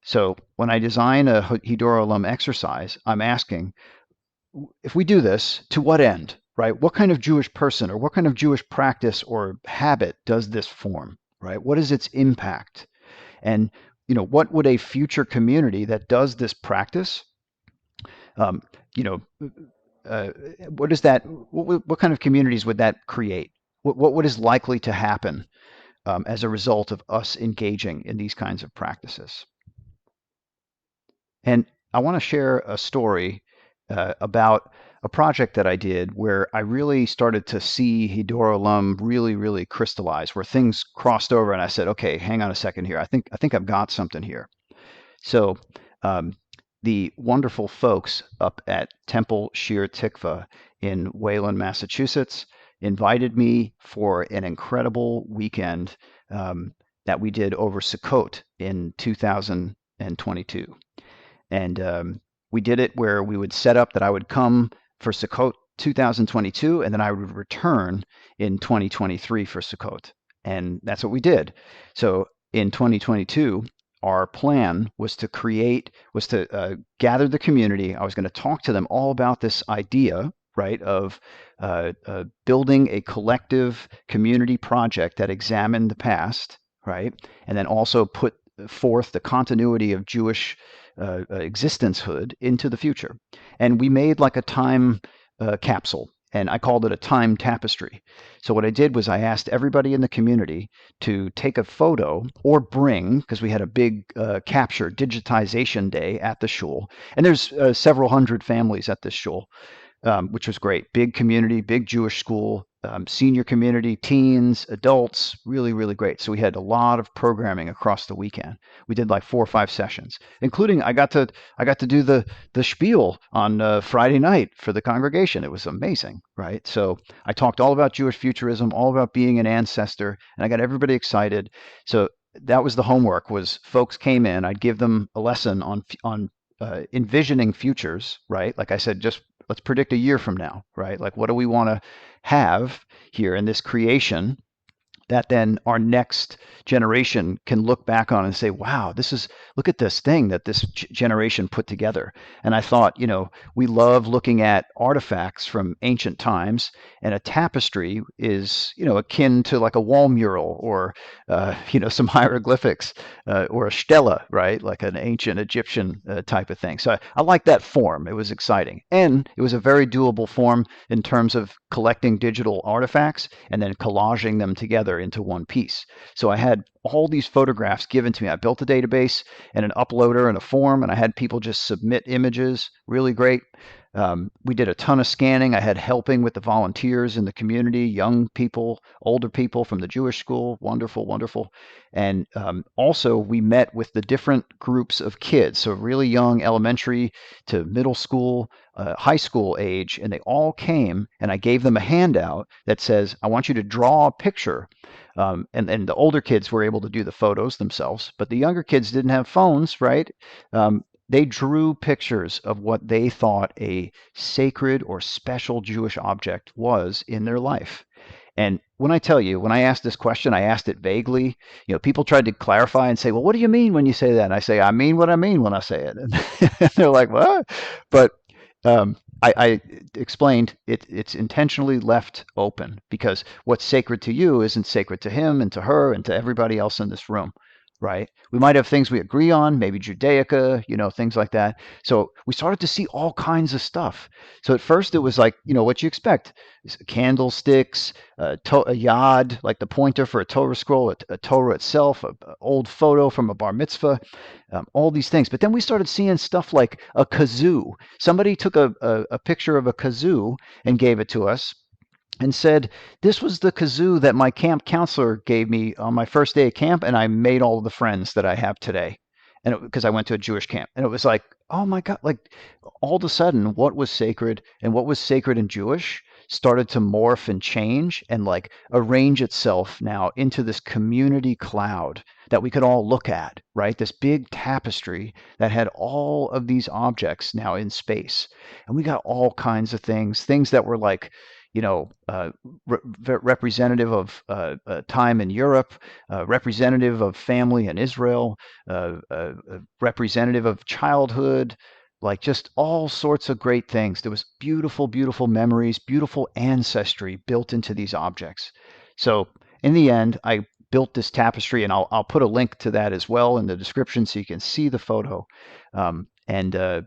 So when I design a Hiddur Olam exercise, I'm asking, if we do this, to what end? Right? What kind of Jewish person or what kind of Jewish practice or habit does this form? Right? What is its impact? And what would a future community that does this practice, um, you know, uh, what is that? What kind of communities would that create? What is likely to happen as a result of us engaging in these kinds of practices? And I want to share a story about a project that I did where I really started to see Hiddur Olam really, really crystallize, where things crossed over, and I said, "Okay, hang on a second here. I think I've got something here." So, um, the wonderful folks up at Temple Shir Tikva in Wayland, Massachusetts, invited me for an incredible weekend that we did over Sukkot in 2022. And we did it where we would set up that I would come for Sukkot 2022, and then I would return in 2023 for Sukkot. And that's what we did. So in 2022, our plan was to gather the community. I was going to talk to them all about this idea, right, of building a collective community project that examined the past, right, and then also put forth the continuity of Jewish existencehood into the future. And we made like a time capsule, and I called it a time tapestry. So what I did was I asked everybody in the community to take a photo or bring, because we had a big capture digitization day at the shul, and there's several hundred families at this shul, which was great. Big community, big Jewish school, senior community, teens, adults, really, really great. So we had a lot of programming across the weekend. We did like 4 or 5 sessions, including I got to do the spiel on Friday night for the congregation. It was amazing, right? So I talked all about Jewish futurism, all about being an ancestor, and I got everybody excited. So that was the homework. Was folks came in, I'd give them a lesson on envisioning futures, right? Like I said, just let's predict a year from now, right? Like, what do we want to have here in this creation that then our next generation can look back on and say, wow, look at this thing that this generation put together. And I thought, we love looking at artifacts from ancient times, and a tapestry is, akin to like a wall mural or, some hieroglyphics or a stela, right? Like an ancient Egyptian type of thing. So I like that form. It was exciting. And it was a very doable form in terms of collecting digital artifacts and then collaging them together into one piece. So I had all these photographs given to me. I built a database and an uploader and a form, and I had people just submit images. Really great. We did a ton of scanning. I had helping with the volunteers in the community, young people, older people from the Jewish school. Wonderful, wonderful. And also, we met with the different groups of kids, so really young, elementary to middle school, high school age, and they all came, and I gave them a handout that says, I want you to draw a picture. And the older kids were able to do the photos themselves, but the younger kids didn't have phones, right? They drew pictures of what they thought a sacred or special Jewish object was in their life. And when I tell you, when I asked this question, I asked it vaguely. People tried to clarify and say, well, what do you mean when you say that? And I say, I mean what I mean when I say it. And they're like, what? But I explained it's intentionally left open because what's sacred to you isn't sacred to him and to her and to everybody else in this room, right? We might have things we agree on, maybe Judaica, things like that. So we started to see all kinds of stuff. So at first it was like, what you expect: candlesticks, a yad, like the pointer for a Torah scroll, a Torah itself, a old photo from a bar mitzvah, all these things. But then we started seeing stuff like a kazoo. Somebody took a picture of a kazoo and gave it to us and said, this was the kazoo that my camp counselor gave me on my first day of camp, and I made all of the friends that I have today. And because I went to a Jewish camp. And it was like, oh my God, like all of a sudden, what was sacred and what was sacred and Jewish started to morph and change and like arrange itself now into this community cloud that we could all look at, right? This big tapestry that had all of these objects now in space. And we got all kinds of things that were like, you know, representative of time in Europe, representative of family in Israel, representative of childhood, like just all sorts of great things. There was beautiful, beautiful memories, beautiful ancestry built into these objects. So in the end, I built this tapestry, and I'll put a link to that as well in the description so you can see the photo. And uh,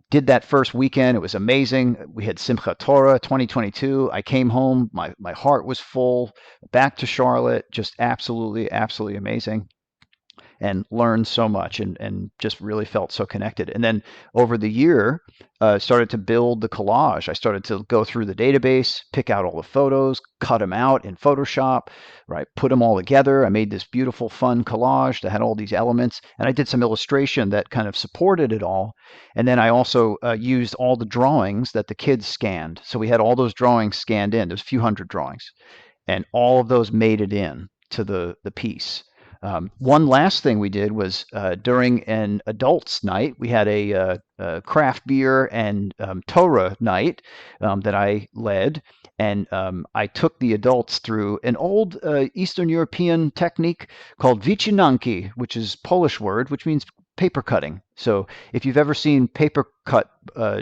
did that first weekend. It was amazing. We had Simchat Torah 2022. I came home. My heart was full. Back to Charlotte. Just absolutely, absolutely amazing, and learned so much, and just really felt so connected. And then over the year, started to build the collage. I started to go through the database, pick out all the photos, cut them out in Photoshop, right? Put them all together. I made this beautiful, fun collage that had all these elements, and I did some illustration that kind of supported it all. And then I also used all the drawings that the kids scanned. So we had all those drawings scanned in. There's a few hundred drawings, and all of those made it in to the piece. One last thing we did was during an adults' night, we had a craft beer and Torah night that I led, and I took the adults through an old Eastern European technique called wycinanki, which is Polish word, which means paper cutting. So if you've ever seen paper cut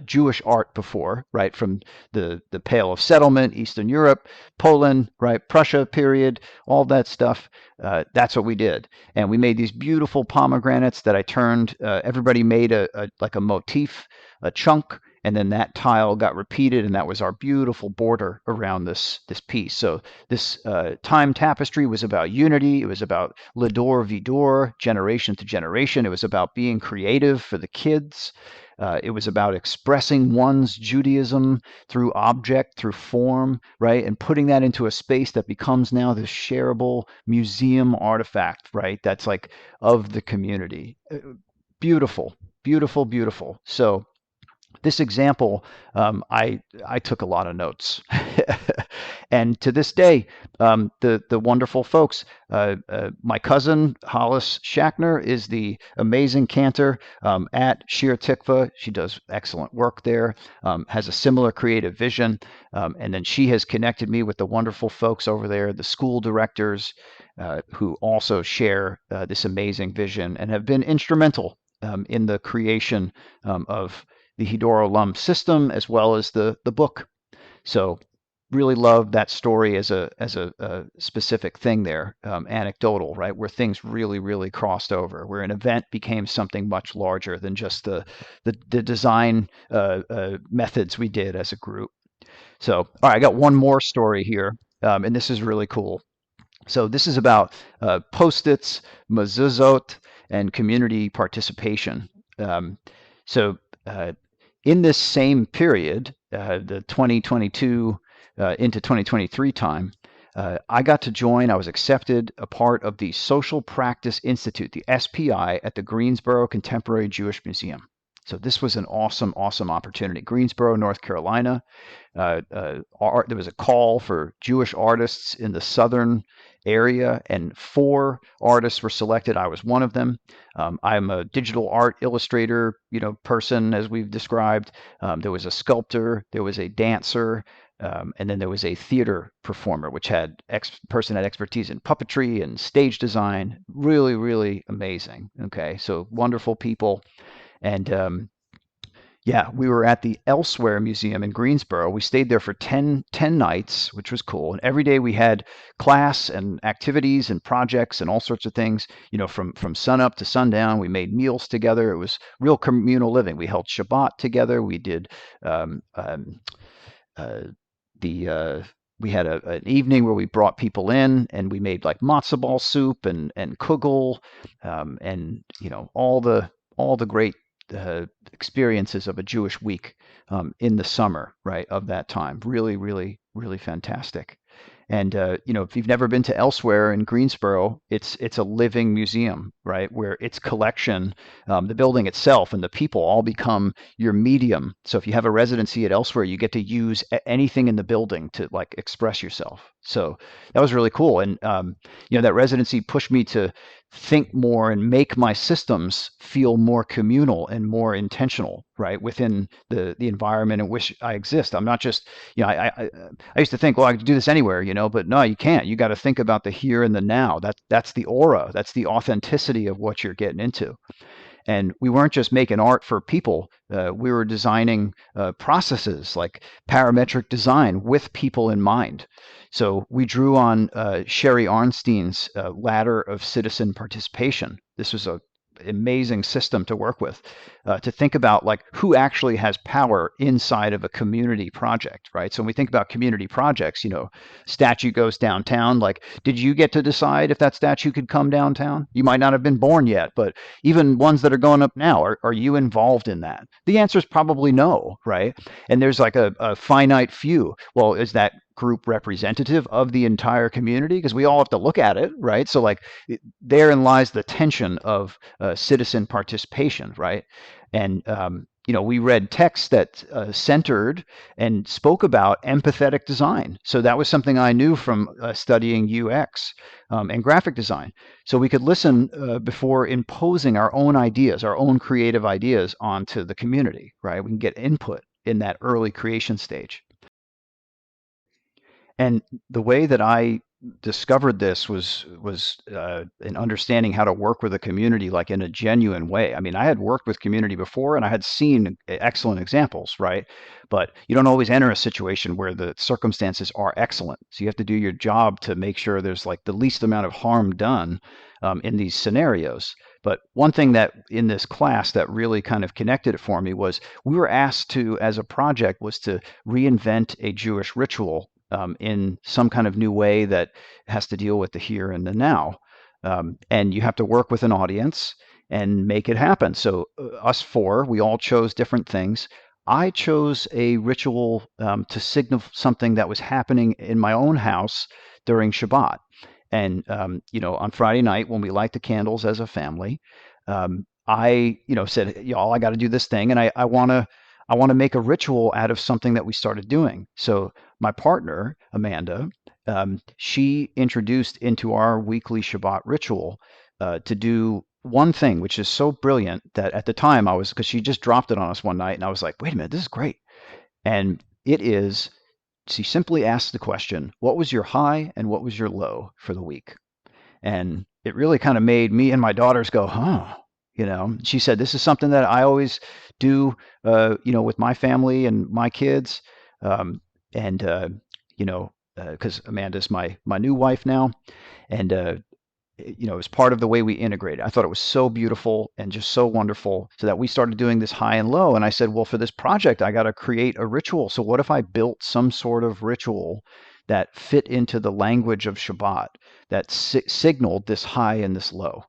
Jewish art before, right, from the Pale of Settlement, Eastern Europe, Poland, right, Prussia period, all that stuff, that's what we did. And we made these beautiful pomegranates that I turned. Everybody made like a motif, a chunk, and then that tile got repeated, and that was our beautiful border around this piece. So this time tapestry was about unity. It was about Lidor Vidor, generation to generation. It was about being creative for the kids. It was about expressing one's Judaism through object, through form, right? And putting that into a space that becomes now this shareable museum artifact, right? That's like of the community. Beautiful, beautiful, beautiful. So this example, I took a lot of notes, and to this day, the wonderful folks. My cousin Hollis Shackner is the amazing cantor at Shir Tikva. She does excellent work there. Has a similar creative vision, and then she has connected me with the wonderful folks over there, the school directors, who also share this amazing vision and have been instrumental in the creation of the Hiddur Olam system, as well as the book. So really love that story as a specific thing there, anecdotal, right, where things really crossed over, where an event became something much larger than just the design methods we did as a group. So, all right, I got one more story here, and this is really cool. So this is about post-its, mezuzot, and community participation. Um, so in this same period, the 2022 into 2023 time, I got to join. I was accepted a part of the Social Practice Institute, the SPI, at the Greensboro Contemporary Jewish Museum. So this was an awesome, awesome opportunity. Greensboro, North Carolina. There was a call for Jewish artists in the southern area, and 4 artists were selected. I was one of them. I'm a digital art illustrator, person, as we've described. There was a sculptor, there was a dancer, and then there was a theater performer, which had person had expertise in puppetry and stage design. Really, really amazing. Okay, so wonderful people. And yeah, we were at the Elsewhere Museum in Greensboro. We stayed there for 10 nights, which was cool. And every day we had class and activities and projects and all sorts of things, from sunup to sundown. We made meals together. It was real communal living. We held Shabbat together. We did uh, the we had an evening where we brought people in, and we made like matzo ball soup and kugel, and all the great experiences of a Jewish week in the summer, right, of that time. Really, really, really fantastic. And if you've never been to elsewhere in Greensboro, it's a living museum, right? Where its collection, the building itself, and the people all become your medium. So if you have a residency at elsewhere, you get to use anything in the building to like express yourself. So that was really cool. And that residency pushed me to think more and make my systems feel more communal and more intentional, right, within the environment in which I exist. I'm not just, I used to think, well, I could do this anywhere, but no, you can't. You got to think about the here and the now. That's the aura. That's the authenticity of what you're getting into. And we weren't just making art for people. We were designing processes like parametric design with people in mind. So we drew on Sherry Arnstein's ladder of citizen participation. This was a amazing system to work with, to think about like who actually has power inside of a community project, right? So when we think about community projects, statue goes downtown, like, did you get to decide if that statue could come downtown? You might not have been born yet, but even ones that are going up now, are you involved in that? The answer is probably no, right? And there's like a finite few. Well, is that group representative of the entire community? Because we all have to look at it, right? So like therein lies the tension of citizen participation, right? And we read texts that centered and spoke about empathetic design. So that was something I knew from studying UX and graphic design. So we could listen before imposing our own ideas, our own creative ideas onto the community, right? We can get input in that early creation stage. And the way that I discovered this was in understanding how to work with a community like in a genuine way. I mean, I had worked with community before and I had seen excellent examples, right? But you don't always enter a situation where the circumstances are excellent. So you have to do your job to make sure there's like the least amount of harm done in these scenarios. But one thing that in this class that really kind of connected it for me was we were asked to, as a project, was to reinvent a Jewish ritual in some kind of new way that has to deal with the here and the now. And you have to work with an audience and make it happen. So us four, we all chose different things. I chose a ritual to signal something that was happening in my own house during Shabbat. And on Friday night when we light the candles as a family, I said, y'all, I got to do this thing, and I want to make a ritual out of something that we started doing. So my partner, Amanda, she introduced into our weekly Shabbat ritual to do one thing, which is so brilliant that at the time because she just dropped it on us one night, and I was like, wait a minute, this is great. And it is, she simply asked the question, what was your high and what was your low for the week? And it really kind of made me and my daughters go, huh. She said, this is something that I always do, with my family and my kids. And, because Amanda's my new wife now. And, it was part of the way we integrated. I thought it was so beautiful and just so wonderful, so that we started doing this high and low. And I said, well, for this project, I got to create a ritual. So what if I built some sort of ritual that fit into the language of Shabbat that signaled this high and this low?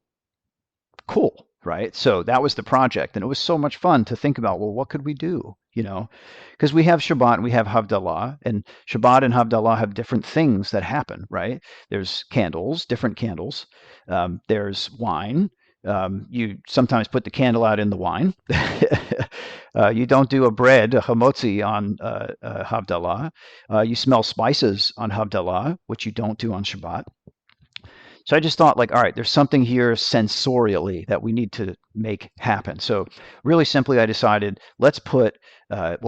Cool, right? So that was the project, and it was so much fun to think about, well, what could we do? Because we have Shabbat and we have Havdalah, and Shabbat and Havdalah have different things that happen, right? There's candles, different candles. There's wine. You sometimes put the candle out in the wine. You don't do a bread, a hamotzi, on Havdalah. You smell spices on Havdalah, which you don't do on Shabbat. So I just thought, like, all right, there's something here sensorially that we need to make happen. So really simply, I decided, let's put,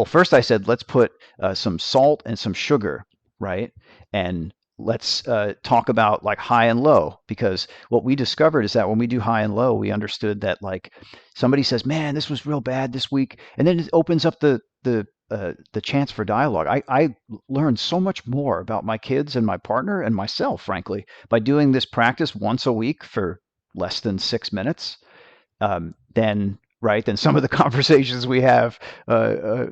first I said, let's put some salt and some sugar, right? And let's talk about like high and low, because what we discovered is that when we do high and low, we understood that like somebody says, man, this was real bad this week. And then it opens up the chance for dialogue. I learned so much more about my kids and my partner and myself, frankly, by doing this practice once a week for less than 6 minutes, than some of the conversations we have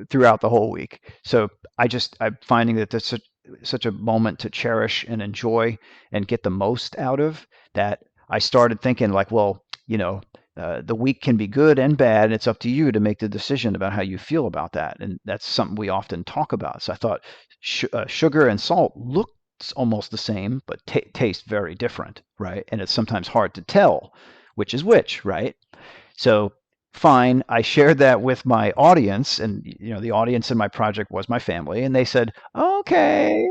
throughout the whole week. So I'm finding that that's such a moment to cherish and enjoy and get the most out of, that I started thinking like, well, the week can be good and bad, and it's up to you to make the decision about how you feel about that. And that's something we often talk about. So I thought sugar and salt look almost the same, but taste very different, right? And it's sometimes hard to tell which is which, right? So fine, I shared that with my audience, and the audience in my project was my family, and they said, "Okay,"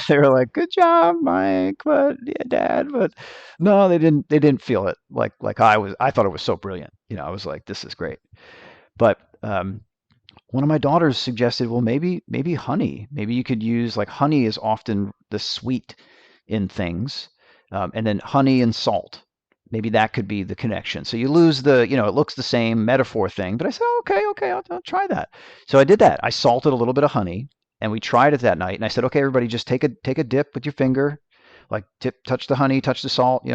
they were like, "Good job, Mike, but yeah, Dad," but no, they didn't feel it like I was. I thought it was so brilliant. I was like, "This is great," but one of my daughters suggested, well, maybe honey. Maybe you could use like honey is often the sweet in things, and then honey and salt. Maybe that could be the connection. So you lose it looks the same metaphor thing, but I said, oh, okay, I'll try that. So I did that. I salted a little bit of honey, and we tried it that night. And I said, okay, everybody, just take a dip with your finger, like touch the honey, touch the salt,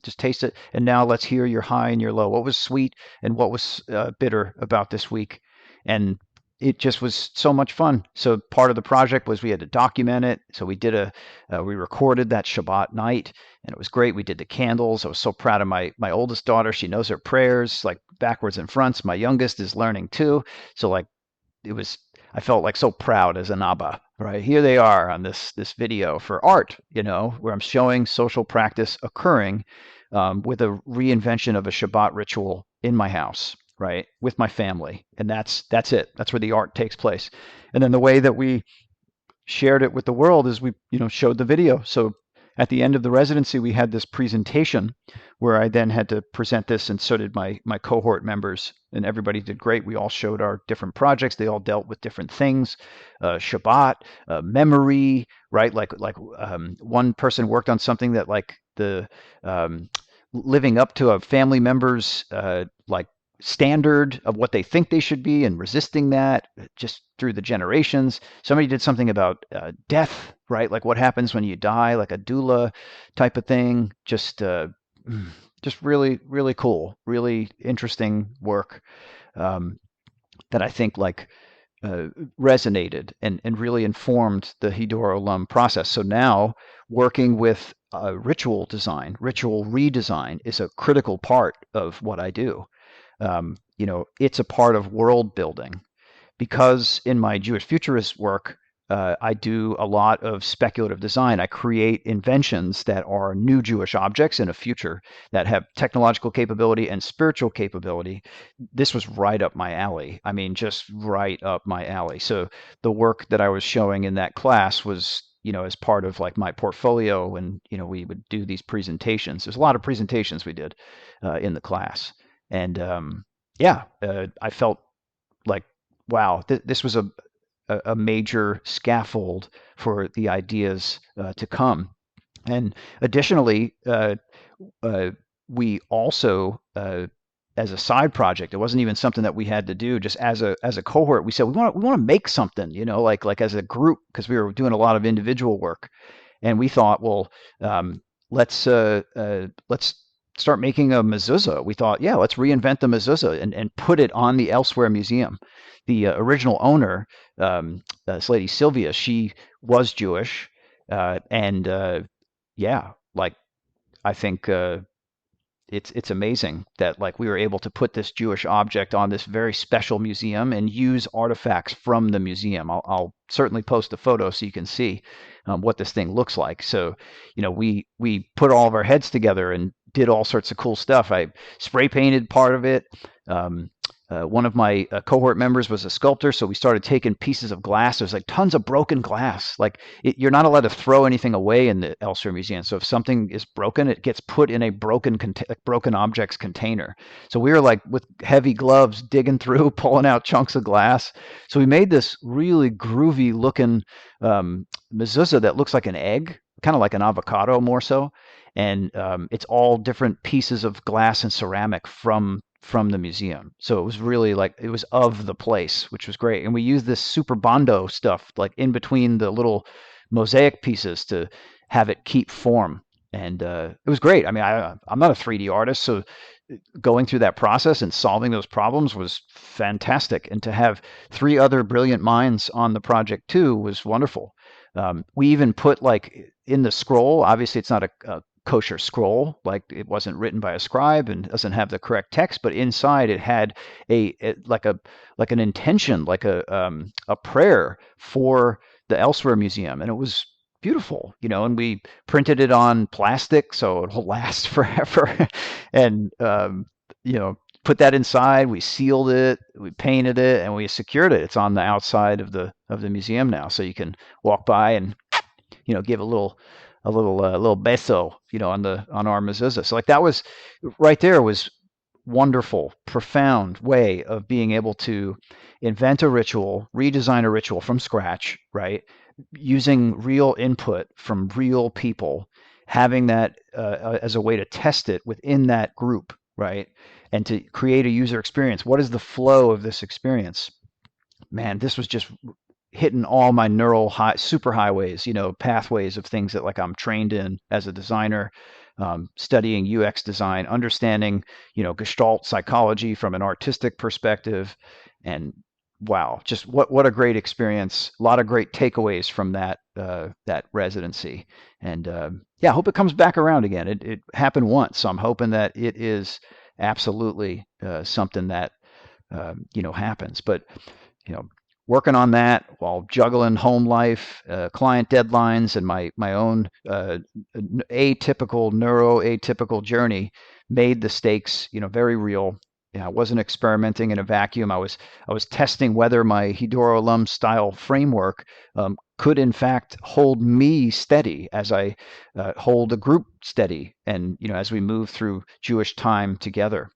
just taste it. And now let's hear your high and your low. What was sweet and what was bitter about this week? And it just was so much fun. So part of the project was we had to document it. So we recorded that Shabbat night, and it was great. We did the candles. I was so proud of my oldest daughter. She knows her prayers like backwards and fronts. My youngest is learning too. So like it was, I felt like so proud as an Abba, right? Here they are on this video for art, where I'm showing social practice occurring with a reinvention of a Shabbat ritual in my house, right, with my family, and that's it. That's where the art takes place. And then the way that we shared it with the world is we showed the video. So at the end of the residency, we had this presentation where I then had to present this, and so did my cohort members, and everybody did great. We all showed our different projects. They all dealt with different things, Shabbat, memory, right? One person worked on something that like the living up to a family member's like standard of what they think they should be and resisting that just through the generations. Somebody did something about death, right? Like what happens when you die, like a doula type of thing. Just really, really cool, really interesting work that I think like uh, resonated and really informed the Hiddur Olam process. So now working with ritual design, ritual redesign is a critical part of what I do. It's a part of world building because in my Jewish futurist work, I do a lot of speculative design. I create inventions that are new Jewish objects in a future that have technological capability and spiritual capability. This was right up my alley. I mean, just right up my alley. So the work that I was showing in that class was, as part of like my portfolio, and we would do these presentations. There's a lot of presentations we did in the class, and yeah, I felt like, wow, this was a major scaffold for the ideas to come. And additionally, we also, as a side project, it wasn't even something that we had to do. Just as a cohort, we said we want to make something, like as a group, because we were doing a lot of individual work, and we thought, well, let's start making a mezuzah. We thought, yeah, let's reinvent the mezuzah and put it on the Elsewhere Museum. The original owner, this lady Sylvia, she was Jewish, and yeah, like I think it's amazing that like we were able to put this Jewish object on this very special museum and use artifacts from the museum. I'll certainly post a photo so you can see what this thing looks like. So, we put all of our heads together and did all sorts of cool stuff. I spray painted part of it. One of my cohort members was a sculptor, so we started taking pieces of glass. There's like tons of broken glass. Like you're not allowed to throw anything away in the Elsewhere Museum. So if something is broken, it gets put in a broken objects container. So we were like with heavy gloves digging through, pulling out chunks of glass. So we made this really groovy looking mezuzah that looks like an egg, kind of like an avocado more so. And it's all different pieces of glass and ceramic from the museum. So it was really like it was of the place, which was great. And we used this super bondo stuff like in between the little mosaic pieces to have it keep form. And it was great. I mean, I'm not a 3D artist, so going through that process and solving those problems was fantastic. And to have three other brilliant minds on the project too was wonderful. We even put like in the scroll, obviously it's not a kosher scroll, like it wasn't written by a scribe and doesn't have the correct text, but inside it had like an intention, like a prayer for the Elsewhere Museum, and it was beautiful, and we printed it on plastic so it'll last forever. And you know, put that inside. We sealed it, we painted it, and we secured it. It's on the outside of the museum now, so you can walk by and give a little beso, on our mezuzah. So like that was right there was wonderful, profound way of being able to invent a ritual, redesign a ritual from scratch, right? Using real input from real people, having that as a way to test it within that group, right? And to create a user experience. What is the flow of this experience? Man, this was just hitting all my neural super highways, pathways of things that like I'm trained in as a designer, studying UX design, understanding, Gestalt psychology from an artistic perspective, and wow, just what a great experience! A lot of great takeaways from that residency, and yeah, I hope it comes back around again. It happened once, so I'm hoping that it is absolutely something that happens, but you know, working on that while juggling home life, client deadlines, and my own neuro atypical journey made the stakes, very real. I wasn't experimenting in a vacuum. I was testing whether my Hiddur Olam style framework could in fact hold me steady as I hold a group steady, and as we move through Jewish time together.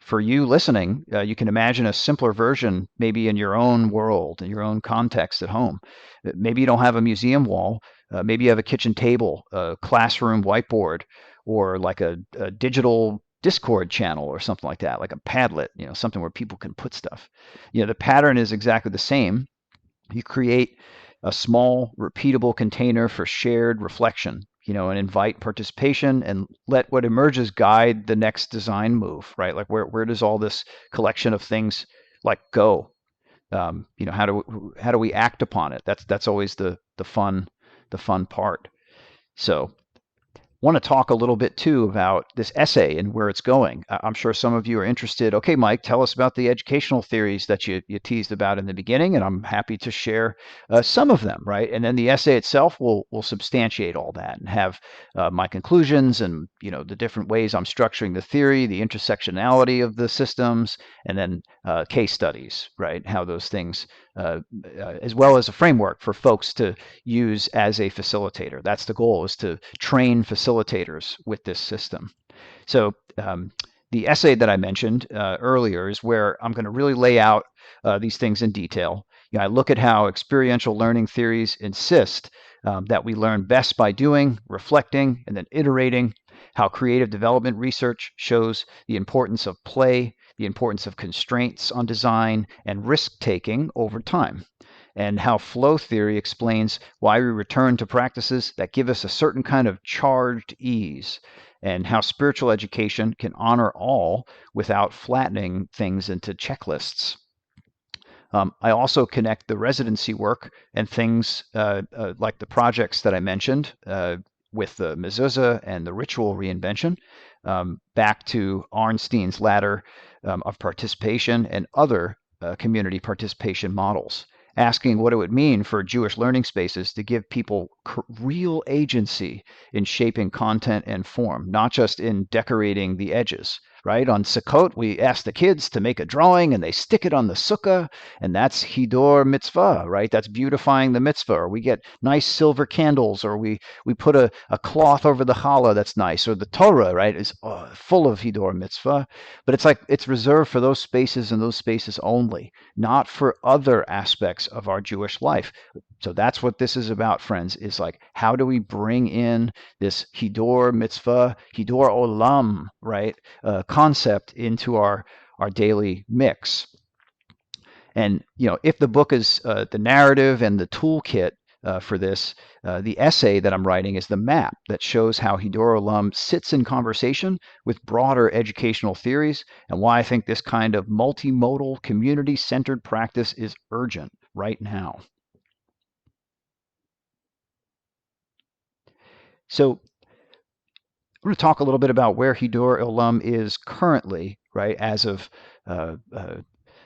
For you listening, you can imagine a simpler version, maybe in your own world, in your own context at home. Maybe you don't have a museum wall. Maybe you have a kitchen table, a classroom whiteboard, or like a digital Discord channel or something like that, like a Padlet, something where people can put stuff. The pattern is exactly the same. You create a small, repeatable container for shared reflection, and invite participation and let what emerges guide the next design move, right? Like where does all this collection of things like go? How do we act upon it? That's always the fun part. So want to talk a little bit too about this essay and where it's going. I'm sure some of you are interested. Okay, Mike, tell us about the educational theories that you teased about in the beginning, and I'm happy to share some of them, right? And then the essay itself will substantiate all that and have my conclusions and the different ways I'm structuring the theory, the intersectionality of the systems, and then case studies, right? How those things, as well as a framework for folks to use as a facilitator. That's the goal, is to train facilitators with this system. So the essay that I mentioned earlier is where I'm going to really lay out these things in detail. I look at how experiential learning theories insist that we learn best by doing, reflecting, and then iterating. How creative development research shows the importance of play, the importance of constraints on design, and risk taking over time, and how flow theory explains why we return to practices that give us a certain kind of charged ease, and how spiritual education can honor all without flattening things into checklists. I also connect the residency work and things like the projects that I mentioned with the mezuzah and the ritual reinvention back to Arnstein's ladder of participation and other community participation models, asking what it would mean for Jewish learning spaces to give people real agency in shaping content and form, not just in decorating the edges. Right? On Sukkot, we ask the kids to make a drawing and they stick it on the sukkah, and that's Hiddur mitzvah, right? That's beautifying the mitzvah. Or we get nice silver candles, or we put a cloth over the challah that's nice, or the Torah, right, is full of Hiddur mitzvah. But it's like it's reserved for those spaces and those spaces only, not for other aspects of our Jewish life. So that's what this is about, friends, is like, how do we bring in this Hiddur mitzvah, Hiddur Olam, right, concept into our daily mix? And, if the book is the narrative and the toolkit for this, the essay that I'm writing is the map that shows how Hiddur Olam sits in conversation with broader educational theories, and why I think this kind of multimodal, community-centered practice is urgent right now. So I'm going to talk a little bit about where Hiddur Olam is currently, right, as of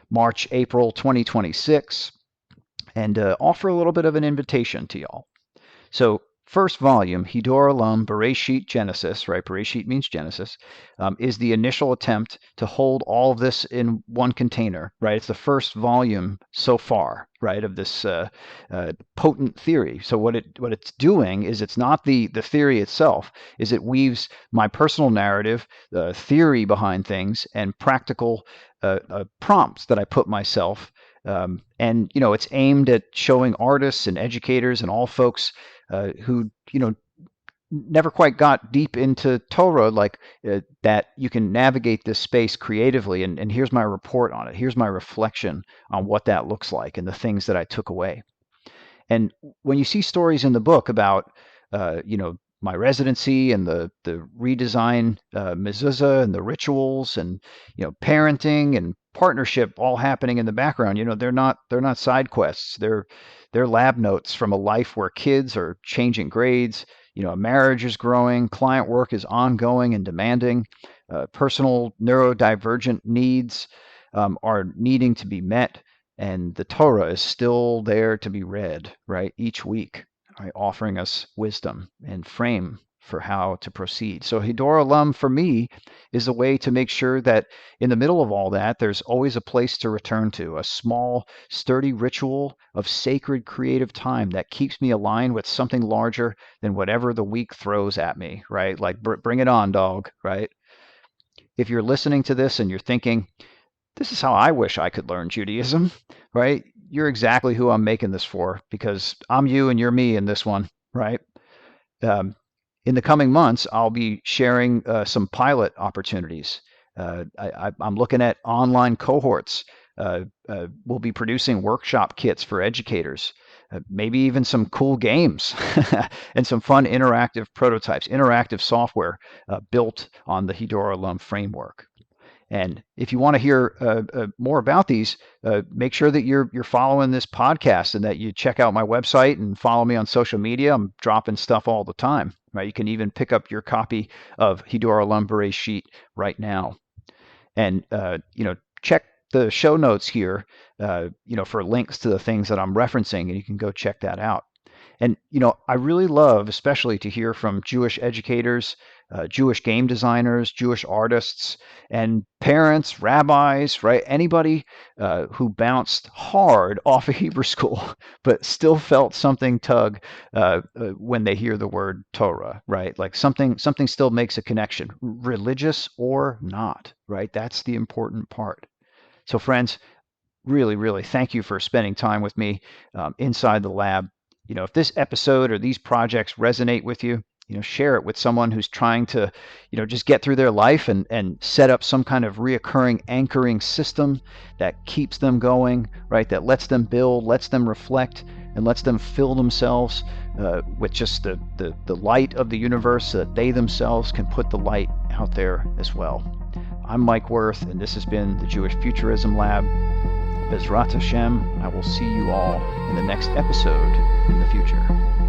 March, April 2026, and offer a little bit of an invitation to y'all. So first volume, Hiddur Olam, Bereshit, Genesis, right? Bereshit means Genesis, is the initial attempt to hold all of this in one container, right? It's the first volume so far, right, of this potent theory. So what it's doing is it's not the theory itself, is it weaves my personal narrative, the theory behind things, and practical prompts that I put myself. And it's aimed at showing artists and educators and all folks who never quite got deep into Torah, like that you can navigate this space creatively. And here's my report on it. Here's my reflection on what that looks like and the things that I took away. And when you see stories in the book about, my residency and the redesign mezuzah and the rituals and parenting and partnership all happening in the background, they're not side quests. They're lab notes from a life where kids are changing grades. A marriage is growing, client work is ongoing and demanding, personal neurodivergent needs are needing to be met, and the Torah is still there to be read, right, each week, right, offering us wisdom and frame for how to proceed. So Hiddur Olam for me is a way to make sure that in the middle of all that, there's always a place to return to, a small, sturdy ritual of sacred creative time that keeps me aligned with something larger than whatever the week throws at me, right? Like, bring it on, dog, right? If you're listening to this and you're thinking, this is how I wish I could learn Judaism, right? You're exactly who I'm making this for, because I'm you and you're me in this one, right? Um, in the coming months, I'll be sharing some pilot opportunities. I'm looking at online cohorts. We'll be producing workshop kits for educators, maybe even some cool games and some fun interactive prototypes, interactive software built on the Hiddur Olam framework. And if you want to hear more about these, make sure that you're following this podcast and that you check out my website and follow me on social media. I'm dropping stuff all the time. Right? You can even pick up your copy of Hiddur Olam Bereshit right now. And check the show notes here, for links to the things that I'm referencing, and you can go check that out. And, I really love, especially to hear from Jewish educators, Jewish game designers, Jewish artists, and parents, rabbis, right? Anybody who bounced hard off of Hebrew school, but still felt something tug when they hear the word Torah, right? Like something still makes a connection, religious or not, right? That's the important part. So, friends, really, really thank you for spending time with me inside the lab. If this episode or these projects resonate with you, share it with someone who's trying to, just get through their life and set up some kind of reoccurring anchoring system that keeps them going, right? That lets them build, lets them reflect, and lets them fill themselves with just the light of the universe so that they themselves can put the light out there as well. I'm Mike Worth, and this has been the Jewish Futurism Lab. Bezrat Hashem, I will see you all in the next episode in the future.